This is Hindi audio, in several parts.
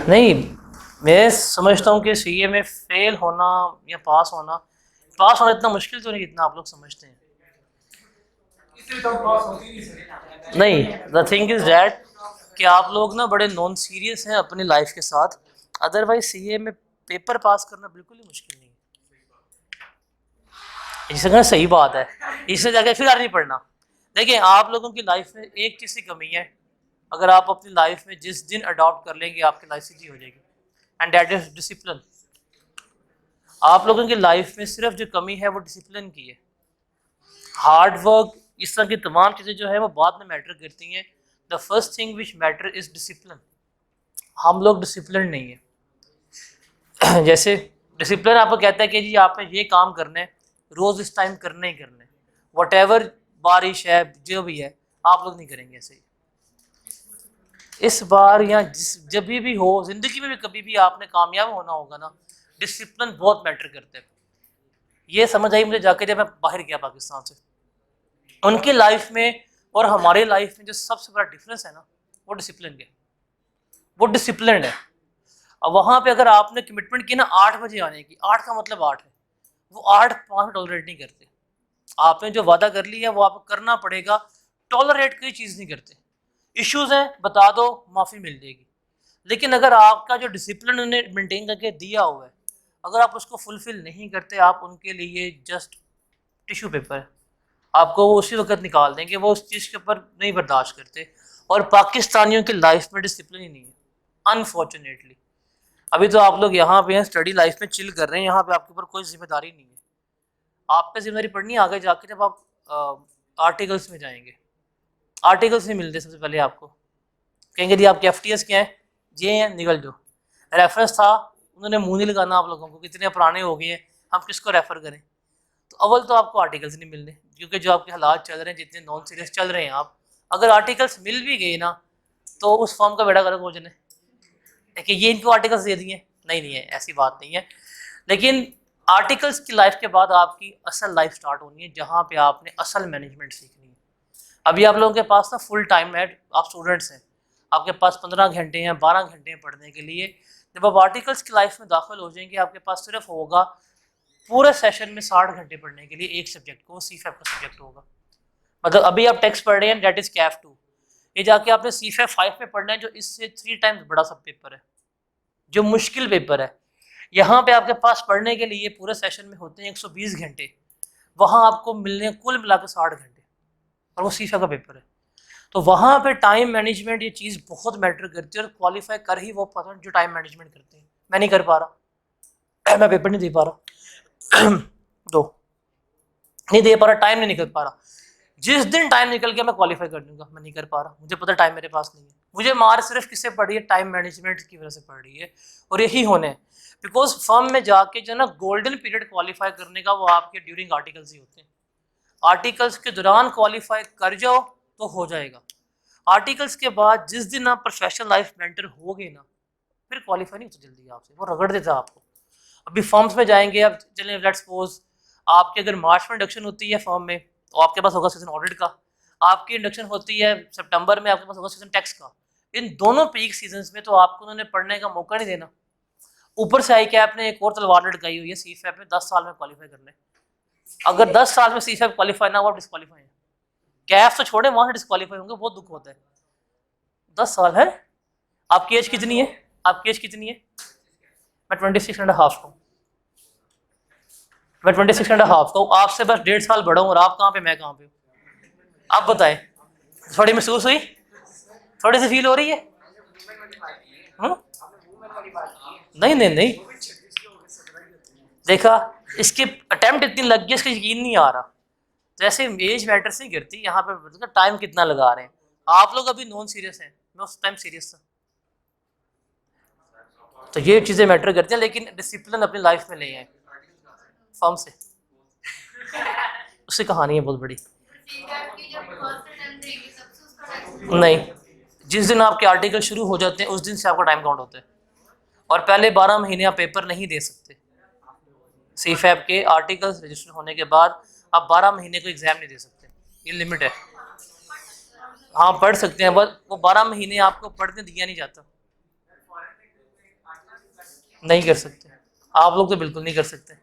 नहीं, मैं समझता हूँ कि सीए में फेल होना या पास होना इतना मुश्किल तो नहीं जितना आप लोग समझते हैं। नहीं, द थिंग इज दैट कि आप लोग ना बड़े नॉन सीरियस हैं अपनी लाइफ के साथ। अदरवाइज सीए में पेपर पास करना बिल्कुल ही मुश्किल नहीं है। इससे कहना सही बात है, इससे जाके फिर आगे नहीं पढ़ना। देखिए, आप लोगों की लाइफ में एक चीज़ की कमी है। अगर आप अपनी लाइफ में जिस दिन अडॉप्ट कर लेंगे आपकी लाइफ सीधी हो जाएगी, एंड दैट इज डिसिप्लिन। आप लोगों की लाइफ में सिर्फ जो कमी है वो डिसिप्लिन की है। हार्ड वर्क, इस तरह की तमाम चीज़ें जो है वो बाद में मैटर करती हैं। The first thing which matter is discipline. हम लोग डिसिप्लिन नहीं है। जैसे डिसिप्लिन आपको कहता है कि जी आपने ये काम करना है, रोज़ इस टाइम करना ही करना है, वट एवर बारिश है जो भी है, आप लोग नहीं करेंगे ऐसे ही। इस बार या जब भी हो जिंदगी में भी कभी भी आपने कामयाब होना होगा ना, डिसिप्लिन बहुत मैटर करते हैं। ये समझ आई मुझे जाके जब मैं बाहर गया पाकिस्तान से। उनकी लाइफ में और हमारी लाइफ में जो सबसे बड़ा डिफरेंस है ना, वो डिसिप्लिन के, वो डिसिप्लिन है। अब वहाँ पे अगर आपने कमिटमेंट की ना 8 बजे आने की, 8 का मतलब 8 है, वो 8 5 टॉलरेट नहीं करते। आपने जो वादा कर लिया वो आपको करना पड़ेगा। टॉलरेट कोई चीज़ नहीं करते। इश्यूज हैं बता दो, माफ़ी मिल जाएगी। लेकिन अगर आपका जो डिसिप्लिन उन्हें मेंटेन करके दिया हुआ है, अगर आप उसको फुलफिल नहीं करते, आप उनके लिए जस्ट टिश्यू पेपर है। आपको वो उसी वक्त निकाल देंगे, वो उस चीज़ के ऊपर नहीं बर्दाश्त करते। और पाकिस्तानियों की लाइफ में डिसिप्लिन ही नहीं है, अनफॉर्चुनेटली। अभी तो आप लोग यहाँ पे हैं, स्टडी लाइफ में चिल कर रहे हैं, यहाँ पे आपके ऊपर कोई जिम्मेदारी नहीं है। आप पे जिम्मेदारी पड़नी है आगे जाके, जब आप आर्टिकल्स में जाएंगे। आर्टिकल्स नहीं मिलते सबसे पहले आपको। कहेंगे जी आपके एफ टी एस क्या है, ये हैं, निकल जो। रेफरेंस था, उन्होंने मुंह नहीं लगाना आप लोगों को, कितने पुराने हो गए हैं, हम किसको रेफर करें। तो अव्वल तो आपको आर्टिकल्स नहीं मिलने, क्योंकि जो आपके हालात चल रहे हैं, जितने नॉन सीरियस चल रहे हैं आप, अगर आर्टिकल्स मिल भी गए ना, तो उस फॉर्म का बेड़ा गर्क हो जाए कि ये इनको आर्टिकल्स दे दिए। नहीं नहीं है, ऐसी बात नहीं है। लेकिन आर्टिकल्स की लाइफ के बाद आपकी असल लाइफ स्टार्ट होनी है, जहाँ पे आपने असल मैनेजमेंट सीखनी है। अभी आप लोगों के पास ना फुल टाइम है, आप स्टूडेंट्स हैं, आपके पास 15 घंटे हैं, 12 घंटे हैं पढ़ने के लिए। जब आप आर्टिकल्स की लाइफ में दाखिल हो जाएंगे, आपके पास सिर्फ होगा पूरे सेशन में 60 घंटे पढ़ने के लिए एक सब्जेक्ट को, सी फैप का सब्जेक्ट होगा। मतलब अभी आप टेक्स्ट पढ़ रहे हैं, डेट इज कैफ 2, ये जाके आपने सी फैप 5 में पढ़ना है, जो इससे 3 टाइम्स बड़ा सब पेपर है, जो मुश्किल पेपर है। यहाँ पे आपके पास पढ़ने के लिए पूरे सेशन में होते हैं 120 घंटे, वहाँ आपको मिलने कुल मिला के 60 घंटे, और वो सी फैप का पेपर है। तो वहाँ पे टाइम मैनेजमेंट ये चीज़ बहुत मैटर करती है, और क्वालिफाई कर ही वो पाते हैं जो टाइम मैनेजमेंट करते हैं। मैं नहीं कर पा रहा, मैं पेपर नहीं दे पा रहा, दो नहीं दे पा रहा, टाइम नहीं निकल पा रहा। जिस दिन टाइम निकल गया मैं क्वालिफाई कर दूंगा, मैं नहीं कर पा रहा, मुझे पता टाइम मेरे पास नहीं है। मुझे मार सिर्फ किससे पड़ रही है, टाइम मैनेजमेंट की वजह से पड़ रही है। और यही होने है, बिकॉज फर्म में जाके जो ना गोल्डन पीरियड क्वालिफाई करने का, वो आपके ड्यूरिंग आर्टिकल्स ही होते हैं। आर्टिकल्स के दौरान क्वालिफाई कर जाओ तो हो जाएगा। आर्टिकल्स के बाद जिस दिन आप प्रोफेशनल लाइफ मेंटर हो गए ना, फिर क्वालिफाई नहीं होता जल्दी आपसे, वो रगड़ देता आपको। अभी फॉर्म्स में जाएंगे, अब चलिए लेट्स सपोज आपके अगर मार्च में इंडक्शन होती है फॉर्म में, तो आपके पास होगा सेशन ऑडिट का। आपकी इंडक्शन होती है सितंबर में, आपके पास होगा सेशन टैक्स का। इन दोनों पीक सीजन में तो आपको उन्होंने पढ़ने का मौका नहीं देना। ऊपर से आई कैप ने एक और तलवार लटकाई हुई है, सी फैप में 10 साल में क्वालिफाई करने। अगर 10 साल में सी फैप क्वालिफाई ना हो, आप डिस्कालीफाई है। कैफ तो छोड़े, वहां से डिस्कालीफाई होंगे, बहुत दुख होता है। 10 साल है। आपकी एज कितनी है, आपकी एज कितनी है? मैं 26.5 हूँ, मैं 26.5 का हूँ। आपसे बस 1.5 साल बड़ा हूँ, और आप कहाँ पे मैं कहाँ पे हूँ, आप बताएं। थोड़ी महसूस हुई, थोड़ी सी फील हो रही है? हाँ? नहीं नहीं नहीं, देखा, इसके अटेम्प्ट इतनी लग गई, इसका यकीन नहीं आ रहा। जैसे एज मैटर्स नहीं करती यहाँ पे, टाइम कितना लगा रहे हैं। आप लोग अभी नॉन सीरियस हैं, मैं उस टाइम सीरियस था। तो ये चीज़ें मैटर करती हैं, लेकिन डिसिप्लिन अपनी लाइफ में ले आए फॉर्म से। उसकी कहानी है बहुत बड़ी। नहीं, जिस दिन आपके आर्टिकल शुरू हो जाते हैं उस दिन से आपका टाइम काउंट होता है, और पहले 12 महीने आप पेपर नहीं दे सकते। सी फैप के आर्टिकल्स रजिस्टर होने के बाद आप 12 महीने को एग्जाम नहीं दे सकते, ये लिमिट है। हाँ पढ़ सकते हैं, बस वो 12 महीने आपको पढ़ने दिया नहीं जाता। नहीं कर सकते, आप लोग तो बिल्कुल नहीं कर सकते।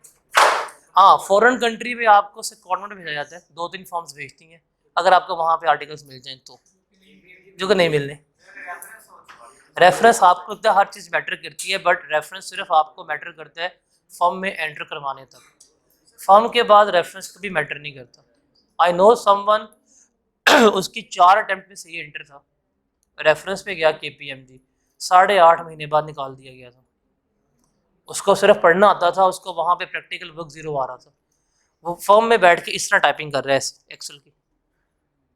हाँ, फॉरेन कंट्री में आपको कॉन्वेंट भेजा जाता है, 2-3 फॉर्म्स भेजती हैं, अगर आपको वहाँ पे आर्टिकल्स मिल जाएं तो, जो कि नहीं मिलने। रेफरेंस आपको लगता है हर चीज़ मैटर करती है, बट रेफरेंस सिर्फ आपको मैटर करता है फॉर्म में एंटर करवाने तक। फॉर्म के बाद रेफरेंस कभी मैटर नहीं करता। आई नो समवन उसकी 4 अटेम्प्ट में सही एंटर था, रेफरेंस पे गया KPMG, 8.5 महीने बाद निकाल दिया गया था। उसको सिर्फ पढ़ना आता था, उसको वहाँ पे प्रैक्टिकल वर्क 0 आ रहा था, वो फॉर्म में बैठ के इस तरह टाइपिंग कर रहा है एक्सेल की।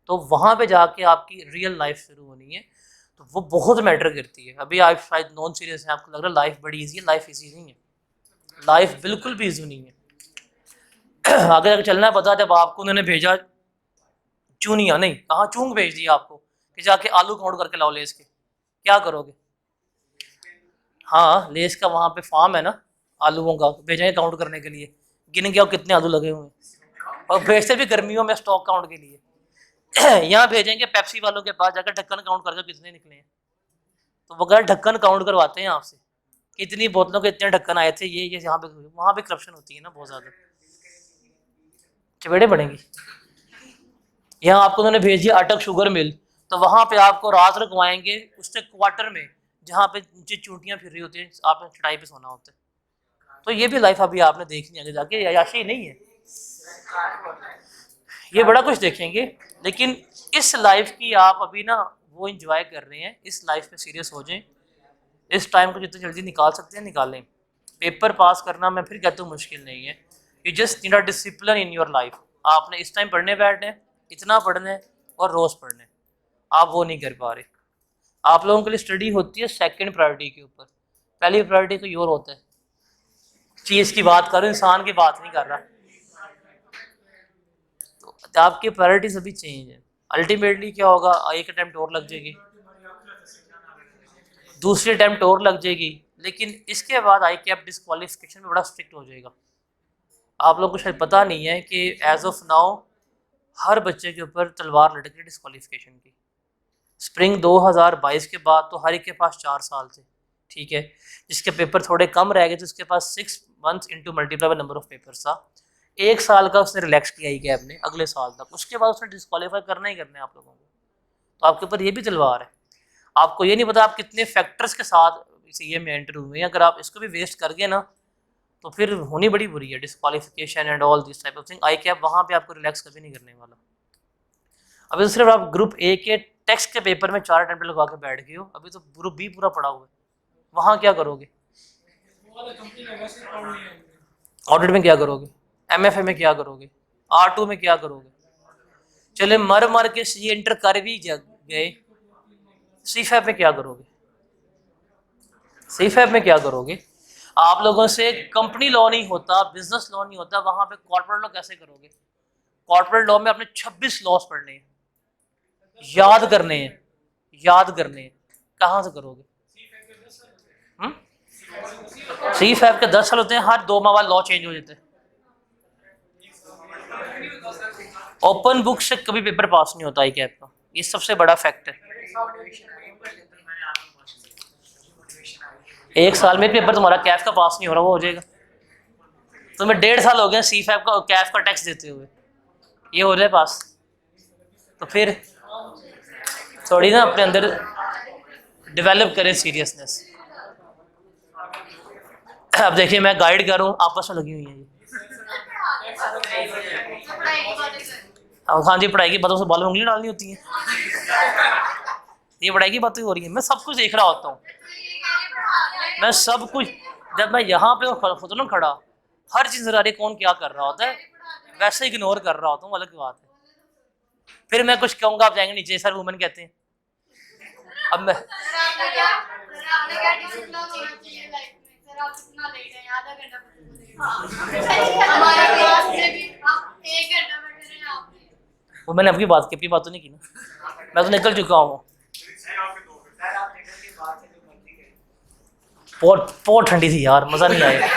तो वहाँ पे जाके आपकी रियल लाइफ शुरू होनी है, तो वो बहुत मैटर करती है। अभी आप शायद नॉन सीरियस हैं, आपको लग रहा है लाइफ बड़ी ईजी है, लाइफ ईजी नहीं है, लाइफ बिल्कुल भी ईजी नहीं है। अगर चलना है पता, जब आपको उन्होंने भेजा चूनिया नहीं, कहाँ चूंग भेज दिया आपको कि जाके आलू काउंट करके लाओ लेस के, क्या करोगे? हाँ, लेस का वहाँ पे फार्म है ना, आलूओं का भेजेंगे काउंट करने के लिए, गिन के आओ कितने आलू लगे हुए हैं, और भेजते भी गर्मियों में स्टॉक काउंट के लिए। यहाँ भेजेंगे पेप्सी वालों के पास जाकर ढक्कन काउंट करके कितने निकले हैं, तो वो कहते ढक्कन काउंट करवाते हैं आपसे, कितनी बोतलों के इतने ढक्कन आए थे, ये यहाँ पे, वहाँ पे करप्शन होती है ना बहुत ज़्यादा, चपेड़े पड़ेंगी। यहाँ आपको उन्होंने भेज दिया अटक शुगर मिल, तो वहाँ पे आपको रात रखवाएंगे उससे क्वार्टर में, जहाँ पे नीचे चूंटियाँ फिर रही होती हैं, आपने चटाई पे सोना होता है। तो ये भी लाइफ अभी आपने देखनी है आगे जाके, याशी नहीं है, ये बड़ा कुछ देखेंगे। लेकिन इस लाइफ की आप अभी ना वो इंजॉय कर रहे हैं, इस लाइफ में सीरियस हो जाएं, इस टाइम को जितनी जल्दी निकाल सकते हैं निकालें। पेपर पास करना मैं फिर कहता हूँ मुश्किल नहीं है, you just need a discipline in your life. आपने इस टाइम पढ़ने बैठना है, इतना पढ़ना है और रोज़ पढ़ना है, आप वो नहीं कर पा रहे। आप लोगों के लिए स्टडी होती है सेकंड प्रायोरिटी के ऊपर, पहली प्रायोरिटी कोई और होता है। चीज़ की बात करो, इंसान की बात नहीं कर रहा। तो आपकी प्रायोरिटीज अभी चेंज है। अल्टीमेटली क्या होगा, एक अटैम्प्ट और लग जाएगी, दूसरी अटैम्प्ट और लग जाएगी, लेकिन इसके बाद ICAP डिस्क्वालिफिकेशन में बड़ा स्ट्रिक्ट हो जाएगा। आप लोगों को शायद पता नहीं है कि एज ऑफ नाउ हर बच्चे के ऊपर तलवार लटक रही डिस्क्वालिफिकेशन की। स्प्रिंग 2022 के बाद तो हर एक के पास 4 साल थे, ठीक है, जिसके पेपर थोड़े कम रह गए तो उसके पास 6 months into multiply number of papers था। 1 साल का उसने रिलैक्स किया ICAP ने अगले साल तक, उसके बाद उसने डिस्क्वालीफाई करना ही करना है आप लोगों को। तो आपके ऊपर ये भी तलवार है, आपको ये नहीं पता आप कितने फैक्टर्स के साथ CA में एंटर हुए हैं, अगर आप इसको भी वेस्ट कर गए ना तो फिर होनी बड़ी बुरी है, disqualification and all this type of thing. ICAP वहाँ पे आपको रिलैक्स कभी नहीं करने वाला। अभी तो सिर्फ आप ग्रुप A के टेक्स्ट के पेपर में 4 अटेम्प्ट लगवा के बैठ गए हो, अभी तो ग्रुप B पूरा पड़ा हुआ है, वहाँ क्या करोगे? ऑडिट में क्या करोगे? MFA में क्या करोगे? R2 में क्या करोगे? चले मर मर के CA एंटर कर भी गए, CFAP में क्या करोगे? CFAP में क्या करोगे? आप लोगों से कंपनी लॉ नहीं होता, बिजनेस लॉ नहीं होता, वहां पे कॉर्पोरेट लॉ कैसे करोगे? कॉर्पोरेट लॉ में आपने 26 लॉस पढ़ने हैं, याद करने हैं, याद करने हैं, कहाँ से करोगे? CFAP के 10 साल होते हैं, हर 2 माह बाद लॉ चेंज हो जाते हैं। ओपन बुक से कभी पेपर पास नहीं होता ICAP का, ये सबसे बड़ा फैक्ट है। 1 साल में पेपर तुम्हारा कैफ का पास नहीं हो रहा, वो हो जाएगा। तुम्हें 1.5 साल हो गया CFAP का कैफ का टैक्स देते हुए, ये हो जाए पास? तो फिर थोड़ी ना अपने अंदर डेवलप करें सीरियसनेस। अब देखिए मैं गाइड कर रहा हूँ, आपस में लगी हुई है ये। हाँ जी, पढ़ाई की बातों से बाल में उंगली डालनी होती है, ये पढ़ाई की बातें हो रही है। मैं सब कुछ देख रहा होता हूँ, मैं सब कुछ, जब मैं यहाँ पे होता ना खड़ा, हर चीज नजर आ रही कौन क्या कर रहा होता है, वैसे इग्नोर कर रहा होता हूँ, अलग बात है। फिर मैं कुछ कहूँगा आप जाएंगे नीचे, सर वुमेन कहते हैं। अब मैं वो मैंने आपकी बात की, अपनी बात तो नहीं की ना, मैं तो निकल चुका हूँ। बहुत ठंडी थी यार, मजा नहीं आया।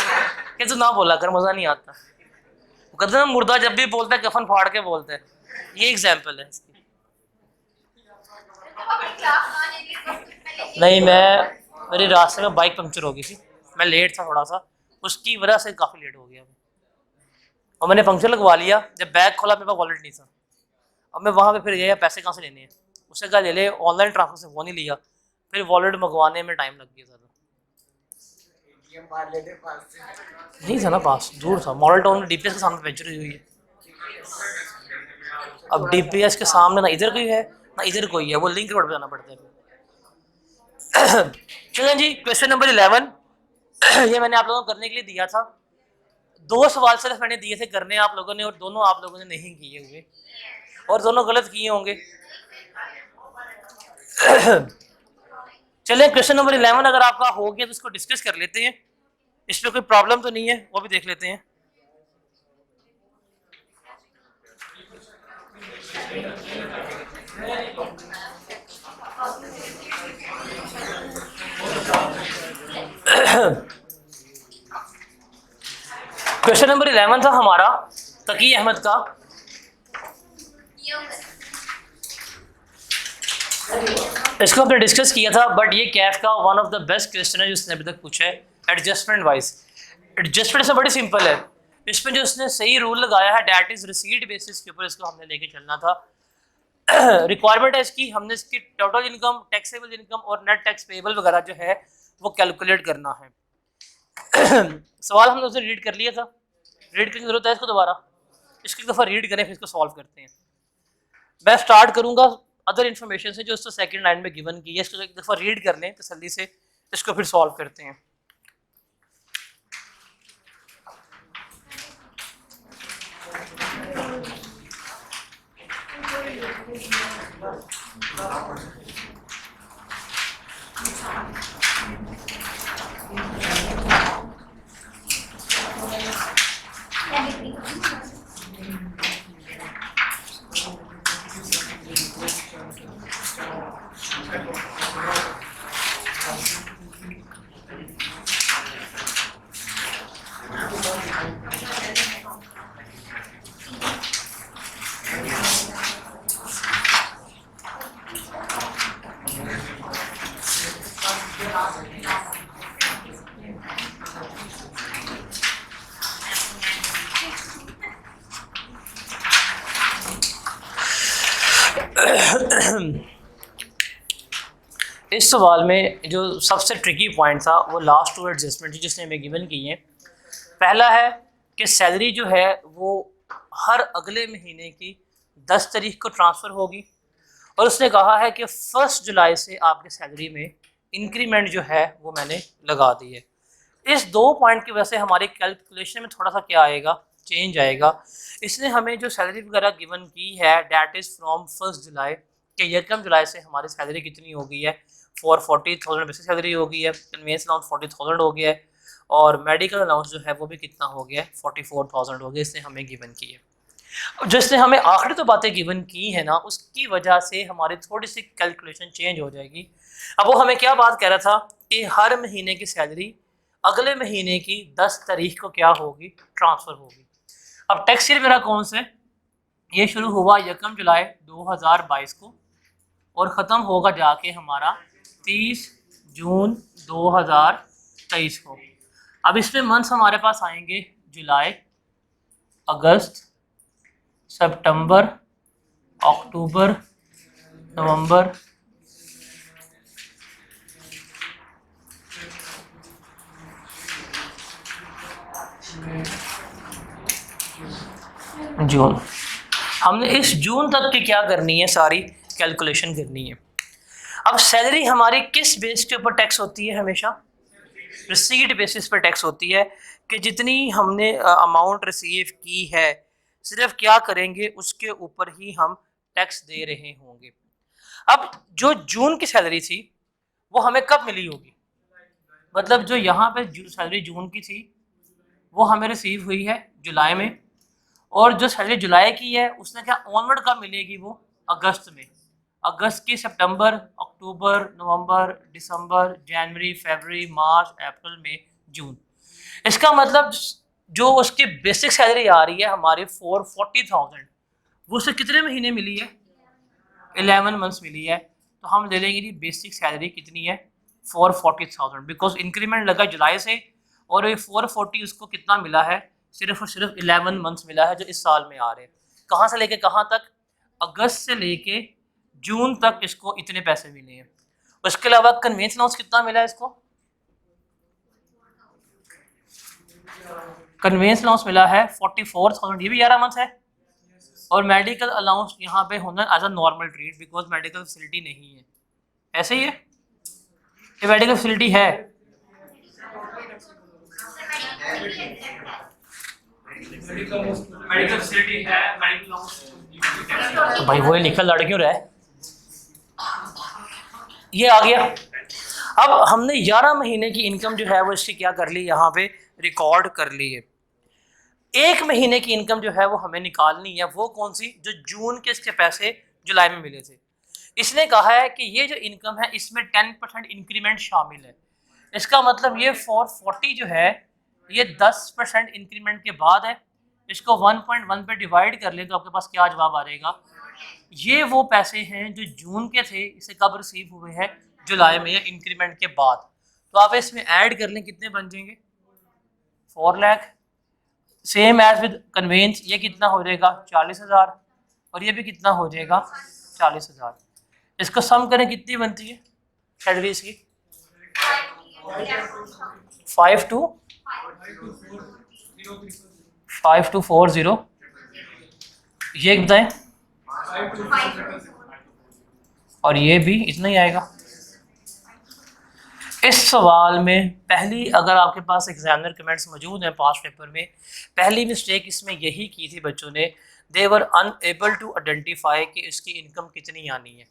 कि तू ना बोला कर, मजा नहीं आता। वो कहते ना मुर्दा जब भी बोलता है कफन फाड़ के बोलता है, ये एग्जाम्पल है इसकी। नहीं, मैं मेरे रास्ते में बाइक पंक्चर हो गई थी, मैं लेट था थोड़ा सा, उसकी वजह से काफ़ी लेट हो गया और मैंने फंक्शन लगवा लिया। जब बैग खोला मेरे पास वॉलेट नहीं था। अब मैं वहाँ पे फिर गया पैसे कहाँ से लेने हैं, उससे कहा ले ले, ऑनलाइन ट्रांसफर से वो नहीं लिया, फिर वॉलेट मंगवाने में टाइम लग गया ज़्यादा। नहीं था ना पास, दूर था, मॉडल टाउन में डीपीएस के सामने पंचर हुई है। अब डीपीएस के सामने ना इधर कोई है ना इधर कोई है, वो लिंक रोड पे जाना पड़ता है। चलें जी, क्वेश्चन नंबर 11 ये मैंने आप लोगों को करने के लिए दिया था। 2 सवाल सिर्फ मैंने दिए थे करने आप लोगों ने, और दोनों आप लोगों ने नहीं किए हुए और दोनों गलत किए होंगे। चलें क्वेश्चन नंबर 11 अगर आपका हो गया तो इसको डिस्कस कर लेते हैं, इसमें कोई प्रॉब्लम तो नहीं है, वो भी देख लेते हैं। क्वेश्चन नंबर 11 था हमारा तकी अहमद का। इसको हमने डिस्कस किया था, बट ये कैफ का one of the best question है जो उसने अभी तक पूछा है एडजस्टमेंट वाइज। एडजस्टमेंट से बड़ी सिंपल है, इसमें जो उसने सही रूल लगाया है डैट इज रिसीट बेसिस के ऊपर इसको हमने लेके चलना था। रिक्वायरमेंट है इसकी, हमने इसकी टोटल इनकम, टैक्सेबल इनकम और नेट टैक्स पेएबल वगैरह जो है वो कैलकुलेट करना है। सवाल हमने उसे रीड कर लिया था, रीड करने की जरूरत है इसको दोबारा, इसको एक दफ़ा रीड करें फिर इसको सॉल्व करते हैं। मैं स्टार्ट करूंगा अदर इन्फॉर्मेशन से जो उसको सेकंड लाइन में गिवन की है, इसको एक दफ़ा रीड कर लें तसल्ली से, इसको फिर सॉल्व करते हैं। इस सवाल में जो सबसे ट्रिकी पॉइंट था वो लास्ट टू एडजस्टमेंट जिसने हमें गिवन की है। पहला है कि सैलरी जो है वो हर अगले महीने की 10 तारीख को ट्रांसफ़र होगी, और उसने कहा है कि 1 जुलाई से आपके सैलरी में इंक्रीमेंट जो है वो मैंने लगा दी है। इस 2 पॉइंट की वजह से हमारी कैलकुलेशन में थोड़ा सा क्या आएगा, चेंज आएगा। इसने हमें जो सैलरी वगैरह गिवन की है डैट इज़ फ्रॉम 1 जुलाई के यकम जुलाई से हमारी सैलरी कितनी हो गई है, 40,000 बेसिक सैलरी हो गई है, कन्वेंस अलाउंस 40,000 हो गया है, और मेडिकल अलाउंस जो है वो भी कितना हो गया है, 44,000 हो गया। इसने हमें गिवन की है। अब जिसने हमें आखिरी तो बातें गिवन की है ना, उसकी वजह से हमारी थोड़ी सी कैलकुलेशन चेंज हो जाएगी। अब वो हमें क्या बात कह रहा था कि हर महीने की सैलरी अगले महीने की 10 तारीख को क्या होगी, ट्रांसफ़र होगी। अब टैक्स ईयर मेरा कौन सा है, ये शुरू हुआ 1 जुलाई 2022 को और ख़त्म होगा जाके हमारा 30 जून 2023 को। अब इसमें मंथ्स हमारे पास आएंगे जुलाई, अगस्त, सितंबर, अक्टूबर, नवंबर, जून। हमने इस जून तक की क्या करनी है, सारी कैलकुलेशन करनी है। अब सैलरी हमारी किस बेस के ऊपर टैक्स होती है, हमेशा रिसीट बेसिस पर टैक्स होती है कि जितनी हमने अमाउंट रिसीव की है सिर्फ क्या करेंगे उसके ऊपर ही हम टैक्स दे रहे होंगे। अब जो जून की सैलरी थी वो हमें कब मिली होगी, मतलब जो यहाँ पे सैलरी जून की थी वो हमें रिसीव हुई है जुलाई में, और जो सैलरी जुलाई की है उसने क्या ऑनवर्ड कब मिलेगी, वो अगस्त में। अगस्त की सितंबर, अक्टूबर, नवंबर, दिसंबर, जनवरी, फरवरी, मार्च, अप्रैल, मई, जून। इसका मतलब जो उसकी बेसिक सैलरी आ रही है हमारी 440,000, वो उसे कितने महीने मिली है, 11 मंथ्स मिली है। तो हम ले लेंगे जी बेसिक सैलरी कितनी है, 440,000 बिकॉज इंक्रीमेंट लगा जुलाई से, और ये 440 उसको कितना मिला है, सिर्फ और सिर्फ 11 मंथ्स मिला है जो इस साल में आ रहे हैं। कहाँ से लेके कहाँ तक, अगस्त से लेके जून तक इसको इतने पैसे मिले हैं। उसके अलावा कन्वेंस अलाउंस कितना मिला है इसको, कन्वेंस अलाउंस मिला है 44,000, ये भी 11 मंथ है। और मेडिकल अलाउंस यहाँ पे होना as a normal treat because medical facility नहीं है, ऐसे ही है, ये मेडिकल फैसिलिटी है। मेडिकल फैसिलिटी है, मेडिकल अलाउंस भाई वही लिखा लड़ क्यों रहा है, ये आ गया। अब हमने 11 महीने की इनकम जो है वो इसकी क्या कर ली, यहाँ पे रिकॉर्ड कर ली है। एक महीने की इनकम जो है वो हमें निकालनी है, वो कौन सी, जो जून के इसके पैसे जुलाई में मिले थे। इसने कहा है कि ये जो इनकम है इसमें 10% इंक्रीमेंट शामिल है। इसका मतलब ये 440 जो है ये 10% इंक्रीमेंट के बाद है। इसको 1.1 पे डिवाइड कर लें तो आपके पास क्या जवाब आ जाएगा, ये वो पैसे हैं जो जून के थे, इसे कब रिसीव हुए हैं, जुलाई में, इंक्रीमेंट के बाद। तो आप इसमें ऐड कर लें, कितने बन जाएंगे, 4 lakh. Same as with conveyance, ये कितना हो जाएगा 40,000, और ये भी कितना हो जाएगा 40,000। इसको सम करें कितनी बनती है सैलरी इसकी, 5240, ये बताएं, और ये भी इतना ही आएगा। इस सवाल में पहली, अगर आपके पास एग्जामिनर कमेंट्स मौजूद हैं पास पेपर में, पहली मिस्टेक इसमें यही की थी बच्चों ने, दे वर अनएबल टू आइडेंटिफाई कि इसकी इनकम कितनी आनी है।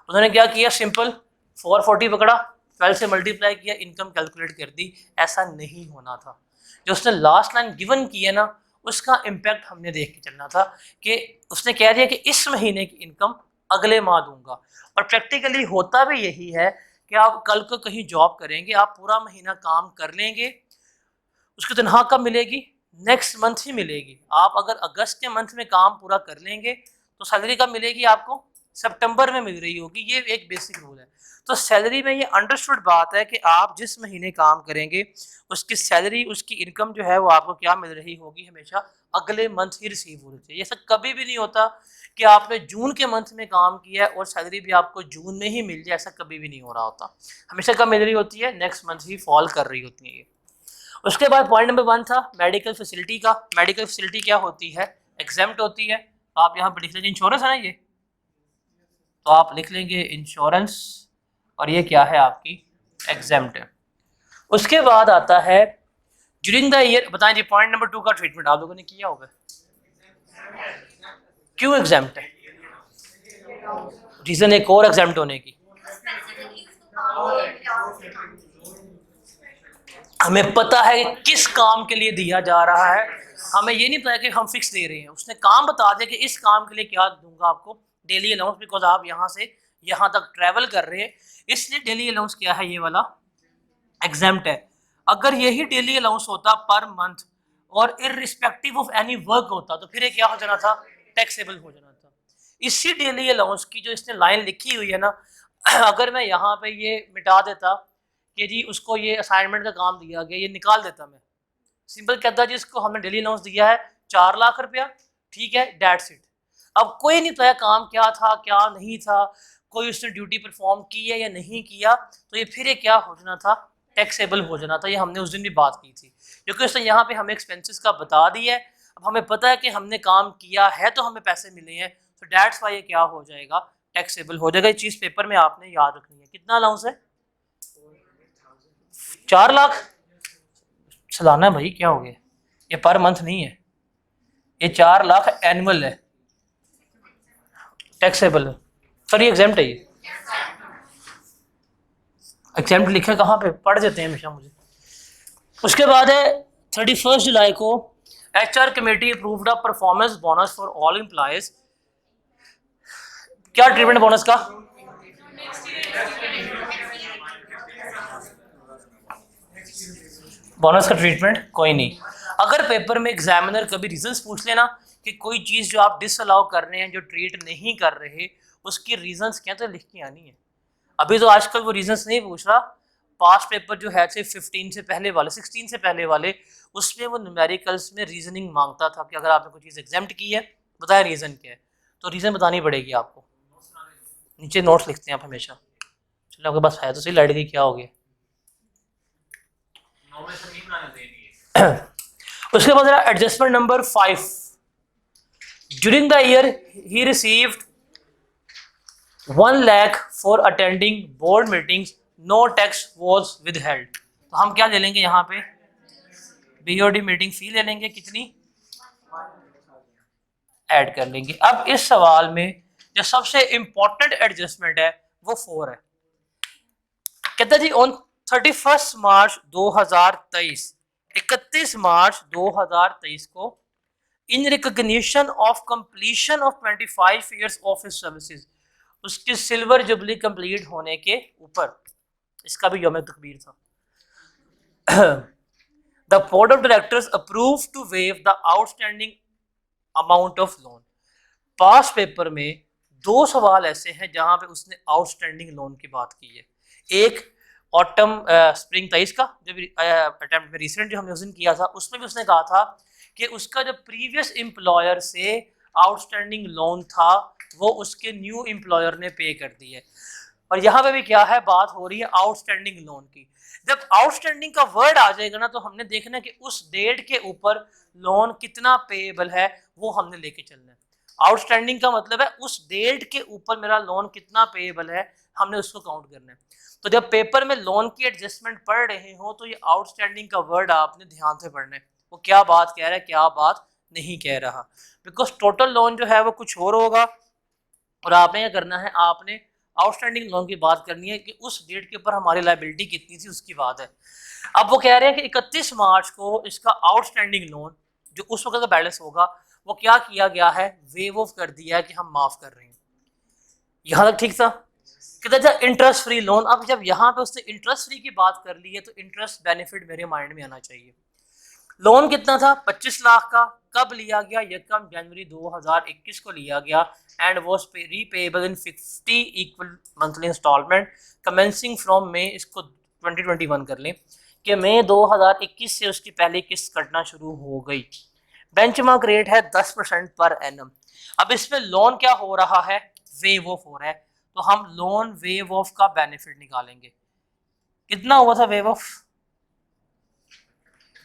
उन्होंने क्या किया, सिंपल 440 पकड़ा, 12 से मल्टीप्लाई किया, इनकम कैलकुलेट कर दी। ऐसा नहीं होना था। जो उसने लास्ट लाइन गिवन की है ना, उसका इम्पैक्ट हमने देख के चलना था कि उसने कह दिया कि इस महीने की इनकम अगले माह दूंगा, और प्रैक्टिकली होता भी यही है कि आप कल को कहीं जॉब करेंगे, आप पूरा महीना काम कर लेंगे, उसकी तनख्वाह कब मिलेगी, नेक्स्ट मंथ ही मिलेगी। आप अगर अगस्त के मंथ में काम पूरा कर लेंगे तो सैलरी कब मिलेगी आपको, सितंबर में मिल रही होगी। ये एक बेसिक रूल है। तो सैलरी में ये अंडरस्टूड बात है कि आप जिस महीने काम करेंगे उसकी सैलरी, उसकी इनकम जो है वो आपको क्या मिल रही होगी, हमेशा अगले मंथ ही रिसीव होनी चाहिए। ऐसा कभी भी नहीं होता कि आपने जून के मंथ में काम किया है और सैलरी भी आपको जून में ही मिल जाए, ऐसा कभी भी नहीं हो रहा होता। हमेशा कब मिल रही होती है, नेक्स्ट मंथ ही फॉल कर रही होती है ये। उसके बाद पॉइंट नंबर 1 था मेडिकल फैसिलिटी का। मेडिकल फैसिलिटी क्या होती है, एग्जेम्प्ट होती है। आप यहाँ पर लिख लेंगे इंश्योरेंस है ना ये, तो आप लिख लेंगे इंश्योरेंस, और ये क्या है आपकी एग्जेम्प्ट है। उसके बाद आता है ड्यूरिंग द ईयर। बताएं जी पॉइंट नंबर 2 का ट्रीटमेंट आप लोगों ने किया होगा, क्यों एग्जेम्प्ट है, रीजन एक और एग्जेम्प्ट होने की, हमें पता है कि किस काम के लिए दिया जा रहा है, हमें ये नहीं पता कि हम फिक्स दे रहे हैं। उसने काम बता दिया कि इस काम के लिए क्या दूंगा आपको, डेली अलाउंस, बिकॉज आप यहाँ से यहाँ तक ट्रैवल कर रहे हैं, इसलिए डेली अलाउंस क्या है, ये वाला एग्जेम्प्ट है। अगर यही डेली अलाउंस होता पर मंथ और इररिस्पेक्टिव ऑफ एनी वर्क होता तो फिर ये क्या हो जाना था, टैक्सेबल हो जाना था। इसी डेली अलाउंस की जो इसने लाइन लिखी हुई है ना, अगर मैं यहाँ पे ये मिटा देता कि जी उसको ये असाइनमेंट का काम दिया गया, ये निकाल देता, मैं सिंपल कहता जी इसको हमने डेली अलाउंस दिया है 4 लाख रुपया, ठीक है, डेट्स इट। अब कोई नहीं पता काम क्या था क्या नहीं था, कोई उसने ड्यूटी परफॉर्म की है या नहीं किया, तो ये फिर ये क्या हो जाना था, टैक्सेबल हो जाना था। ये हमने उस दिन भी बात की थी, क्योंकि उसने यहाँ पे हमें एक्सपेंसेस का बता दिया है। अब हमें पता है कि हमने काम किया है तो हमें पैसे मिले हैं, तो डेट्स वाई ये क्या हो जाएगा, टैक्सेबल हो जाएगा। ये चीज़ पेपर में आपने याद रखनी है। कितना अलाउंस है, 4 लाख सालाना है भाई, क्या हो गया, ये पर मंथ नहीं है, ये 4 लाख एनुअल है, टैक्सेबल है। सर ये एग्जाम्प्ट है, ये एग्जाम्प्ट लिखा कहाँ पे, पढ़ देते हैं हमेशा मुझे। उसके बाद है 31 जुलाई को HR committee approved a performance bonus for all employees. क्या ट्रीटमेंट बोनस का, बोनस का ट्रीटमेंट कोई नहीं। अगर पेपर में एग्जामिनर कभी रीजंस पूछ लेना कि कोई चीज़ जो आप डिसअलाउ कर रहे हैं, जो ट्रीट नहीं कर रहे, उसकी रीजंस क्या, तो लिख के आनी है। अभी तो आजकल वो रीजंस नहीं पूछ रहा, पास्ट पेपर जो है थे 15 से पहले वाले 16 से पहले वाले, उसमें वो न्यूमेरिकल्स में रीजनिंग मांगता था कि अगर आपने कोई चीज़ एग्जाम्प्ट की है बताया रीज़न क्या है, तो रीज़न बतानी पड़ेगी आपको। नीचे नोट्स लिखते हैं आप हमेशा। चलो आपके पास है तो सही, लड़ गई क्या हो गया। उसके बाद adjustment number 5, during the year ही received 1 lakh for attending board meetings, no tax was withheld. तो हम क्या ले लेंगे यहाँ पे, बीओडी मीटिंग फी ले लेंगे, कितनी ऐड कर लेंगे। अब इस सवाल में जो सबसे इंपॉर्टेंट एडजस्टमेंट है वो 4 है। कहता जी ऑन 31 मार्च 2023, 31 मार्च 2023 को in recognition of completion of 25 years of his services, उसकी सिल्वर जुबली कंप्लीट होने के ऊपर, इसका भी यौम तकबीर था, the board of directors approve to waive the outstanding amount of loan. Past paper में 2 सवाल ऐसे हैं जहां पे उसने आउटस्टैंडिंग लोन की बात की है। एक ऑटम स्प्रिंग 23 का जो अटेम्प्ट में रिसेंट जो हमने उस दिन किया था, उसमें भी उसने कहा था कि उसका जो प्रीवियस एम्प्लॉयर से आउटस्टैंडिंग लोन था वो उसके न्यू एम्प्लॉयर ने पे कर दी है। और यहाँ पे भी क्या है, बात हो रही है आउटस्टैंडिंग लोन की। जब आउटस्टैंडिंग का वर्ड आ जाएगा ना, तो हमने देखना है कि उस डेट के ऊपर लोन कितना पेएबल है वो हमने लेके चलना है। आउटस्टैंडिंग का मतलब है उस डेट के ऊपर मेरा लोन कितना पेएबल है, हमने उसको काउंट करना है। तो जब पेपर में लोन की एडजस्टमेंट पढ़ रहे हो तो ये आउटस्टैंडिंग का वर्ड आपने ध्यान से पढ़ना है, वो क्या बात कह रहा है क्या बात नहीं कह रहा। बिकॉज टोटल लोन जो है वो कुछ और होगा, और आपने क्या करना है, आपने आउटस्टैंडिंग लोन की बात करनी है कि उस डेट के ऊपर हमारी लायबिलिटी कितनी थी उसकी बात है। अब वो कह रहे हैं कि 31 मार्च को इसका आउटस्टैंडिंग लोन जो उस वक्त का बैलेंस होगा वो क्या किया गया है, वेव ऑफ कर दिया है कि हम माफ कर रहे हैं। यहां तक ठीक था। कहता था इंटरेस्ट फ्री लोन। अब जब यहाँ पे उसने इंटरेस्ट फ्री की बात कर ली है तो इंटरेस्ट बेनिफिट मेरे माइंड में आना चाहिए। लोन कितना था, 25 लाख का। कब लिया गया, यकम जनवरी 2021 को लिया गया and was repayable in 50 equal monthly instalment commencing from May, इसको 2021 कर लें कि मई 2021 से उसकी पहली किस्त कटना शुरू हो गई। बेंचमार्क रेट है 10% पर एनम। अब इसमें लोन क्या हो रहा है, वेव ऑफ हो रहा है, तो हम लोन वेव ऑफ का बेनिफिट निकालेंगे। कितना हुआ था वेव ऑफ,